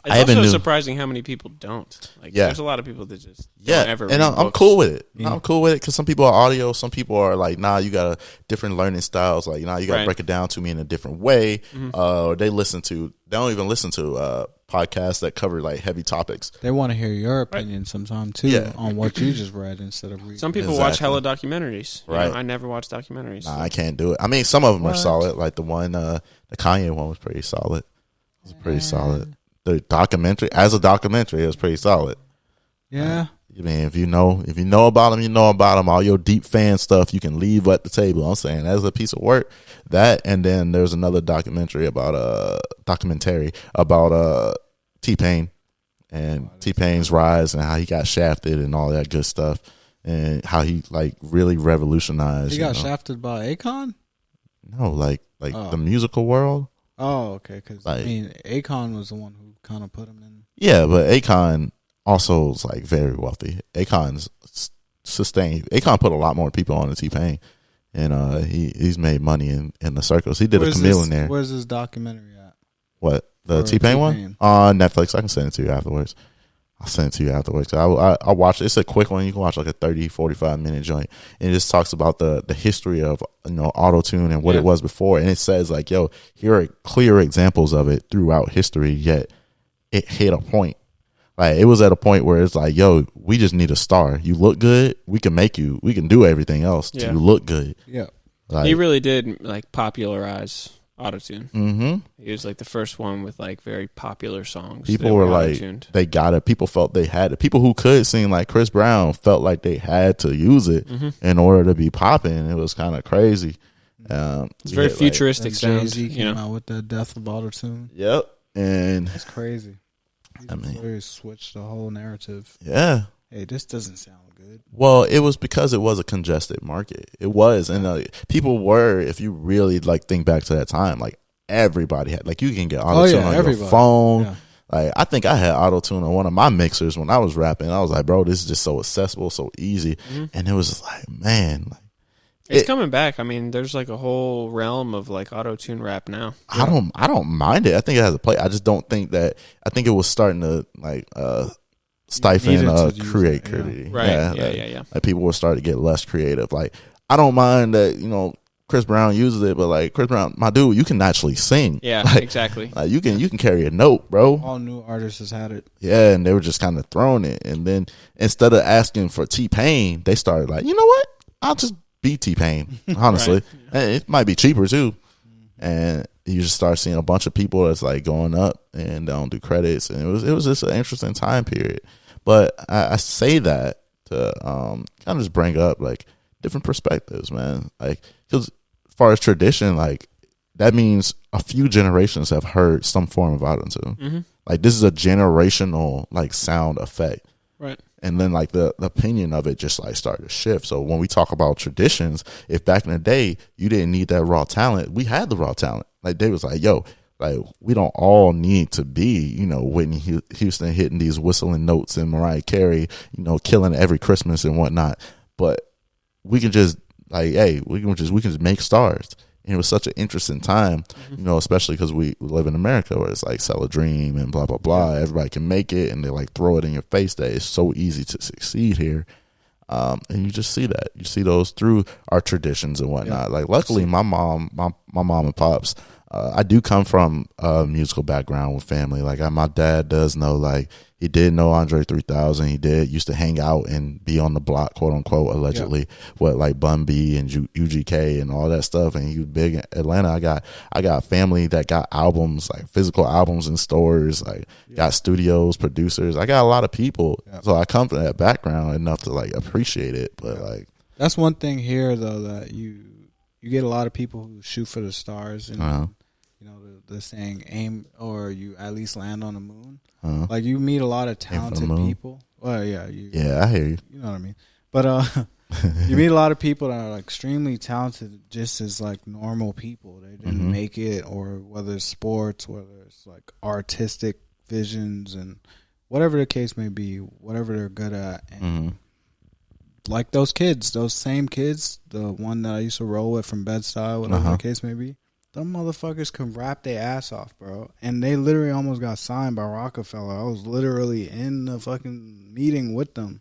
it's also surprising how many people don't. Like, there's a lot of people that just don't ever read I'm cool with it. I'm cool with it because some people are audio, some people are like, nah, you got different learning styles. Like, nah, you got to break it down to me in a different way. Or they don't even listen to podcasts that cover like heavy topics. They want to hear your opinion sometime too on what you just read instead of reading. Some people watch hella documentaries. Right. You know, I never watch documentaries. Nah, I can't do it. I mean, some of them are solid. Like the one, the Kanye one was pretty solid. It was pretty solid. The documentary, as a documentary, it was pretty solid. Yeah. I mean, if you know about them, you know about them. All your deep fan stuff, you can leave at the table. I'm saying as a piece of work, that, and then there's another documentary about T-Pain and T-Pain's rise and how he got shafted and all that good stuff, and how he like really revolutionized. He got shafted by Akon? No, like the musical world. Oh, okay. Because like, I mean, Akon was the one who kind of put him in. Yeah, but Akon also is like very wealthy. Akon's sustained. Akon put a lot more people on the T-Pain, and he's made money in the circles. He did a Chameleon there. Where's this documentary at? What, the T-Pain one? On Netflix. I can send it to you afterwards. I'll send it to you afterwards. I'll watch it. It's a quick one. You can watch like a 30, 45-minute joint. And it just talks about the history of, you know, auto-tune and what it was before. And it says like, yo, here are clear examples of it throughout history, yet it hit a point. Like it was at a point where it's like, yo, we just need a star. You look good, we can do everything else to look good. Yeah. Like, he really did like popularize autotune. Mm-hmm. He was like the first one with like very popular songs. People were like, they got it. People felt they had it. People who could sing like Chris Brown felt like they had to use it in order to be popping. It was kind of crazy. It's very futuristic sound. Jay-Z came out with the death of autotune. Yep. And that's crazy. I mean, switched the whole narrative. Yeah. Hey, this doesn't sound good. Well, it was because it was a congested market. It was, and people were. If you really like think back to that time, like everybody had. Like, you can get auto tune on everybody. your phone. Yeah. Like, I think I had auto tune on one of my mixers when I was rapping. I was like, bro, this is just so accessible, so easy. And it was just like, man, like, It's coming back. I mean, there's like a whole realm of like auto tune rap now. I don't mind it. I think it has a play. I just don't think that. I think it was starting to like stifle needed to use creativity. Right. Yeah. Like, people were starting to get less creative. Like, I don't mind that, you know, Chris Brown uses it, but like, Chris Brown, my dude, you can actually sing. Yeah, like, exactly. Like, you can carry a note, bro. All new artists has had it. Yeah, and they were just kind of throwing it. And then instead of asking for T-Pain, they started like, you know what? I'll just be T-Pain, honestly. And it might be cheaper too. And you just start seeing a bunch of people that's like going up and don't do credits. And it was just an interesting time period. But I say that to kind of just bring up like different perspectives, man. Like, because as far as tradition, like, that means a few generations have heard some form of autotune. Like, this is a generational like sound effect. Right. And then like the opinion of it just like started to shift. So when we talk about traditions, if back in the day you didn't need that raw talent, we had the raw talent. Like, they was like, yo, like, we don't all need to be, you know, Whitney Houston hitting these whistling notes and Mariah Carey, you know, killing every Christmas and whatnot. But we can just like, hey, we can just make stars. And it was such an interesting time, you know, especially because we live in America where it's like sell a dream and blah, blah, blah. Everybody can make it, and they like throw it in your face that it's so easy to succeed here. And you just see that. You see those through our traditions and whatnot. Like, luckily, my mom and pops, I do come from a musical background with family. Like, my dad does know, like, he did know Andre 3000. He used to hang out and be on the block, quote unquote, allegedly, with like Bun B and UGK and all that stuff. And he was big in Atlanta. I got family that got albums, like physical albums in stores, like got studios, producers. I got a lot of people. So I come from that background enough to like appreciate it. But like, that's one thing here though, that you get a lot of people who shoot for the stars, and you know the saying, aim or you at least land on the moon. Like, you meet a lot of talented people. Well, yeah, I hear you. You know what I mean. But you meet a lot of people that are like extremely talented, just as like normal people. They didn't make it, or whether it's sports, whether it's like artistic visions, and whatever the case may be, whatever they're good at. And like those same kids, the one that I used to roll with from Bed-Stuy, whatever the case may be, them motherfuckers can rap their ass off, bro. And they literally almost got signed by Rockefeller. I was literally in the fucking meeting with them.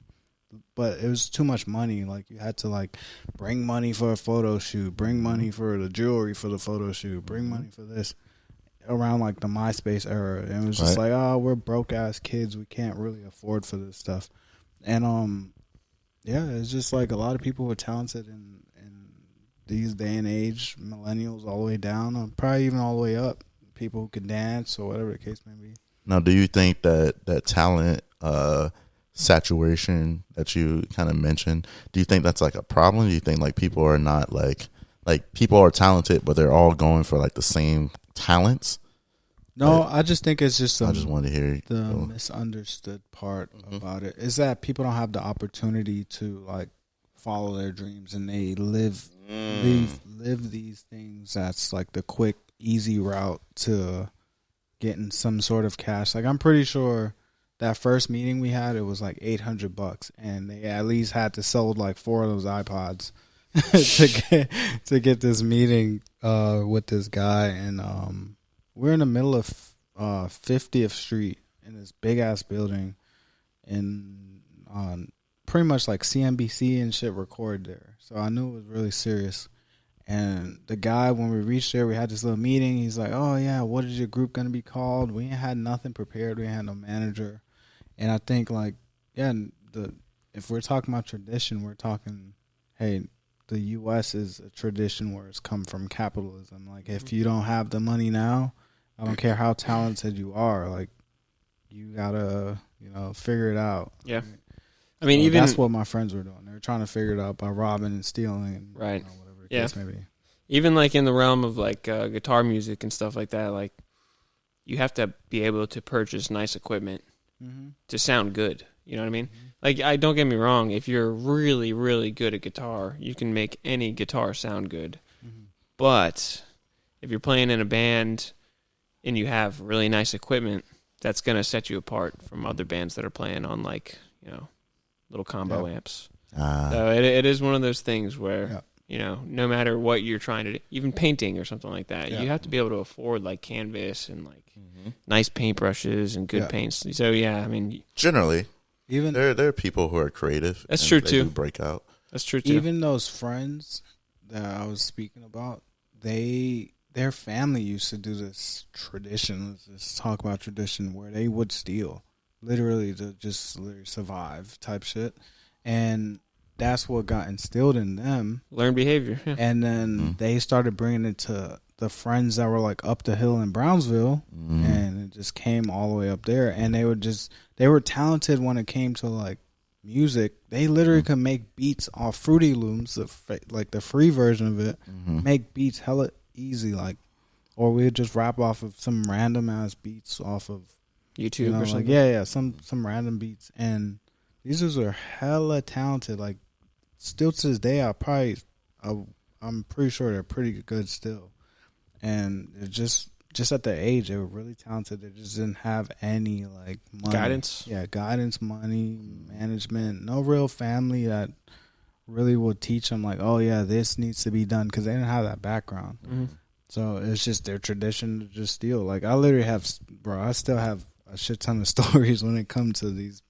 But it was too much money. Like, you had to, like, bring money for a photo shoot, bring money for the jewelry for the photo shoot, bring money for this, around, like, the MySpace era. And it was just like, oh, we're broke-ass kids. We can't really afford for this stuff. And, yeah, it's just, like, a lot of people were talented in these day and age, millennials all the way down, or probably even all the way up, people who can dance or whatever the case may be. Now, do you think that talent saturation that you kind of mentioned, do you think that's like a problem? Do you think like people are not like people are talented, but they're all going for like the same talents? No, I just think it's just I just wanted to hear the misunderstood part about it is that people don't have the opportunity to like follow their dreams, and they live these things that's like the quick, easy route to getting some sort of cash. Like, I'm pretty sure that first meeting we had, it was like $800, and they at least had to sold like 4 of those iPods to get this meeting with this guy. And we're in the middle of 50th Street in this big ass building, and pretty much like CNBC and shit record there. So I knew it was really serious. And the guy, when we reached there, we had this little meeting. He's like, oh, yeah, what is your group going to be called? We ain't had nothing prepared. We ain't had no manager. And I think, like, yeah, if we're talking about tradition, we're talking, hey, the U.S. is a tradition where it's come from capitalism. Like, if you don't have the money now, I don't care how talented you are. Like, you got to, figure it out. Yeah. I mean, even that's what my friends were doing. They were trying to figure it out by robbing and stealing, and right? Whatever the case may be. Even like in the realm of like guitar music and stuff like that, like you have to be able to purchase nice equipment to sound good. You know what I mean? Like, don't get me wrong. If you're really, really good at guitar, you can make any guitar sound good. But if you're playing in a band and you have really nice equipment, that's going to set you apart from other bands that are playing on like, little combo amps. So it is one of those things where, no matter what you're trying to do, even painting or something like that, you have to be able to afford like canvas and like nice paintbrushes and good paints. So I mean, generally, even there are people who are creative. That's true they too. do break out. That's true too. Even those friends that I was speaking about, their family used to do this tradition. Let's just talk about tradition where they would steal, literally to just survive type shit, and that's what got instilled in them. Learned behavior. Yeah. And then they started bringing it to the friends that were like up the hill in Brownsville, and it just came all the way up there. And they were talented when it came to like music. They literally could make beats off Fruity Looms, like the free version of it. Make beats hella easy, like, or we'd just rap off of some random ass beats off of YouTube or something. Like, some random beats. And these dudes are hella talented. Like, still to this day, I'm pretty sure they're pretty good still. And they're just at their age, they were really talented. They just didn't have any like money. Guidance. Yeah, guidance, money, management. No real family that really would teach them like, oh yeah, this needs to be done, because they didn't have that background. So it's just their tradition to just steal. Like I literally I still have a shit ton of stories when it comes to these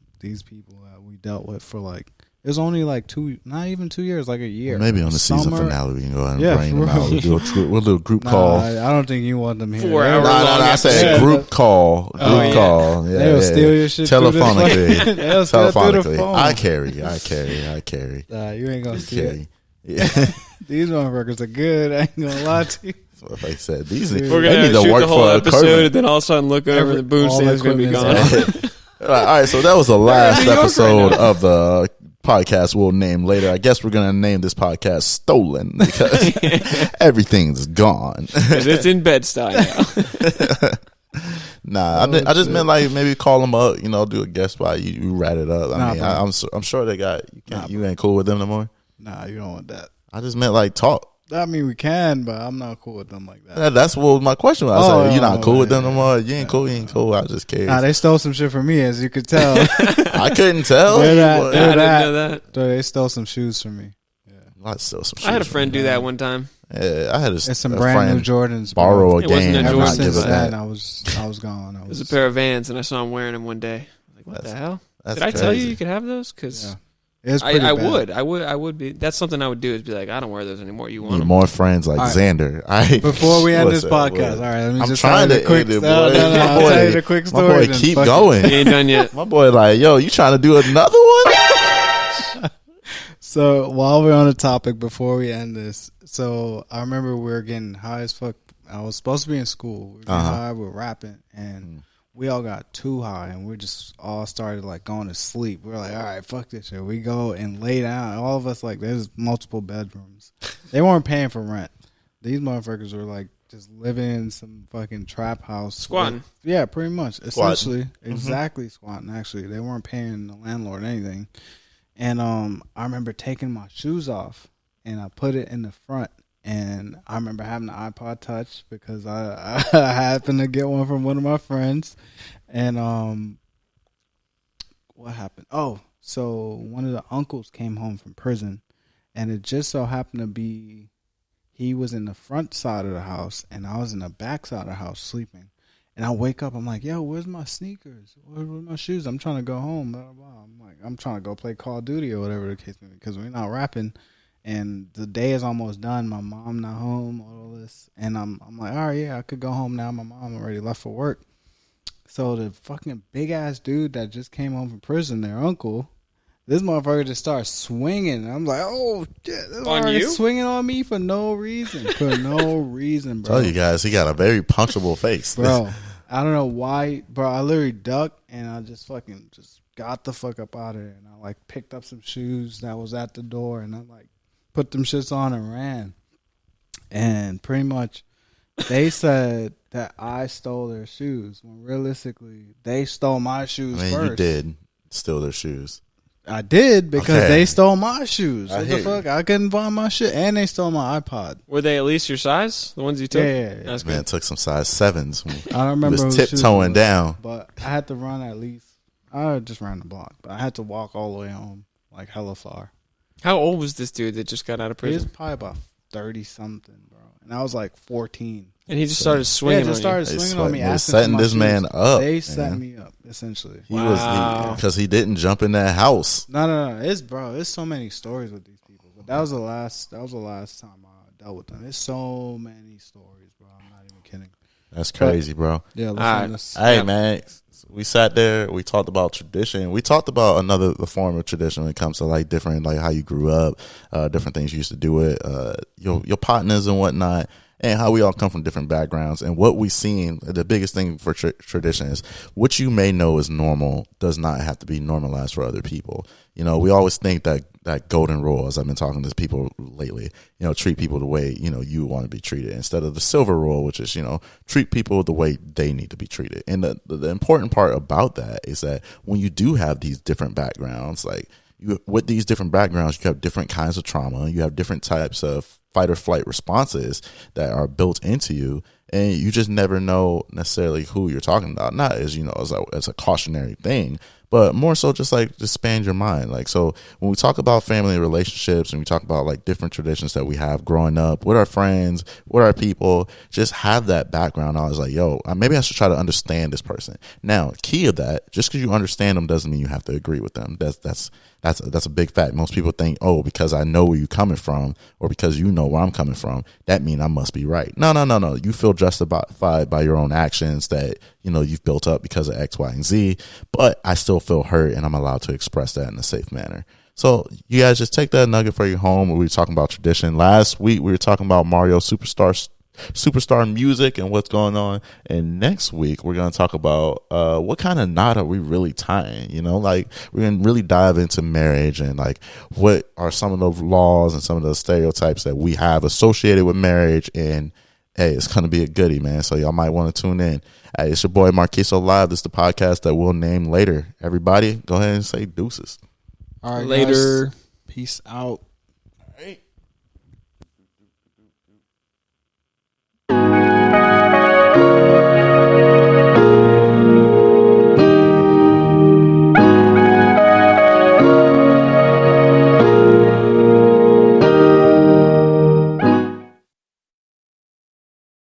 people that we dealt with for like. It was only like not even 2 years, like a year. Maybe on the season finale we can go ahead and bring them out. We'll do a group call. I don't think you want them here. 4 hour long. I said group call. Group call. Yeah, they'll steal your shit telephonically. They'll steal through the phone. I carry. You ain't gonna steal it. Yeah. These motherfuckers are good. I ain't gonna lie to you. So if I said these, We're they need gonna to shoot work the whole for episode, and then all of a sudden look over, the boom all stand's gonna be equipment's gone. All right, so that was the last New York right episode now. of the podcast we'll name later. I guess we're gonna name this podcast Stolen because everything's gone. 'Cause it's in Bed-Stuy now. I just meant like maybe call them up, do a guest spot. You rat it up. I'm sure they got you ain't cool with them no more. Nah, you don't want that. I just meant like talk. I mean, we can, but I'm not cool with them like that. That's what my question was. I said, you're not cool with them no yeah. more. You ain't cool. I just care. Nah, they stole some shit from me, as you could tell. I couldn't tell. They're that- I they're didn't that- know that. They stole some shoes from me. I still some. I had a shoes friend from do that one time. Yeah, I had It's some a brand friend new Jordans. borrow a It wasn't game a and Ever not Jordan, give since it then, back. I was gone. It was a pair of Vans, and I saw him wearing them one day. What the hell? That's Did I tell you crazy. you could have those? Because Yeah. It was pretty I bad. would be. That's something I would do, is be like, I don't wear those anymore. You want Need them? more friends like All right. Xander. Before we end this Listen, podcast, boy. all right, let me I'm just trying tell to you the quick. end it, boy. I'll My tell you boy- the quick My story. boy, then. keep Fuck it. going. You ain't done yet. My boy, like, yo, you trying to do another one? So while we're on the topic, before we end this, so I remember we were getting high as fuck. I was supposed to be in school. We were getting high, we were rapping, and we all got too high, and we just all started like going to sleep. We were like, all right, fuck this shit. We go and lay down. All of us, like, there's multiple bedrooms. They weren't paying for rent. These motherfuckers were like just living in some fucking trap house. Squatting. Yeah, pretty much. Squatting. Essentially. Exactly squatting, actually. They weren't paying the landlord anything. And I remember taking my shoes off and I put it in the front. And I remember having the iPod Touch because I happened to get one from one of my friends. And what happened? Oh, so one of the uncles came home from prison, and it just so happened to be he was in the front side of the house and I was in the back side of the house sleeping. And I wake up, I'm like, yo, where's my sneakers? Where's my shoes? I'm trying to go home. Blah, blah, blah. I'm like, I'm trying to go play Call of Duty or whatever the case may be, because we're not rapping. And the day is almost done. My mom not home, all this. And I'm like, all right, yeah, I could go home now. My mom already left for work. So the fucking big-ass dude that just came home from prison, their uncle, this motherfucker just starts swinging. I'm like, oh, shit. This On motherfucker you? swinging on me for no reason. For no reason, bro. Tell you guys, he got a very punchable face. Bro, I don't know why, bro. I literally ducked and I just fucking just got the fuck up out of there. And I like picked up some shoes that was at the door and I like put them shits on and ran. And pretty much they said that I stole their shoes when realistically they stole my shoes I mean, first. you did steal their shoes. I did because Okay. they stole my shoes. I What hear the you. fuck? I couldn't find my shit, and they stole my iPod. Were they at least your size? The ones you took? Yeah. That's Man, good. took some size 7s. I don't remember. He was whose shoes it tiptoeing was, down. but I had to run at least. I just ran the block, but I had to walk all the way home, like hella far. How old was this dude that just got out of He was prison? probably about 30 something, bro, and I was like 14. And he just started swinging Yeah, just on you. started They swinging on me, sweating. They asking setting for my this shoes. man up, They set man. me up essentially. He Wow. was because he didn't jump in that house. No. It's so many stories with these people. But that was the last time I dealt with them. There's so many stories, bro. I'm not even kidding. That's crazy, bro. Yeah, listen Alright. to this. Hey, Yeah. man, we sat there. We talked about tradition. We talked about the form of tradition when it comes to like different, like how you grew up, different things you used to do with your partners and whatnot, and how we all come from different backgrounds. And what we seen, the biggest thing for tradition is what you may know is normal does not have to be normalized for other people. You know, we always think that golden rule, as I've been talking to people lately, you know, treat people the way, you know, you want to be treated instead of the silver rule, which is, you know, treat people the way they need to be treated. And the important part about that is that when you do have these different backgrounds, like with these different backgrounds, you have different kinds of trauma, you have different types of fight or flight responses that are built into you. And you just never know necessarily who you're talking about. Not as, you know, as a cautionary thing, but more so just expand your mind. Like, so when we talk about family relationships and we talk about like different traditions that we have growing up with our friends, with our people, just have that background. I was like, yo, maybe I should try to understand this person. Now, key of that, just because you understand them doesn't mean you have to agree with them. That's a big fact. Most people think, oh, because I know where you're coming from or because you know where I'm coming from, that means I must be right. No. You feel justified by your own actions that, you know, you've built up because of X, Y, and Z, but I still feel hurt and I'm allowed to express that in a safe manner. So you guys just take that nugget for your home. We were talking about tradition. Last week we were talking about Mario Superstar music and what's going on. And next week we're going to talk about what kind of knot are we really tying, you know, like we're going to really dive into marriage and like what are some of the laws and some of the stereotypes that we have associated with marriage. And hey, it's going to be a goodie, man. So y'all might want to tune in. Hey, it's your boy Marquiso Live. This is the podcast that we'll name later. Everybody go ahead and say deuces. All right, Later. guys. Peace out. All right.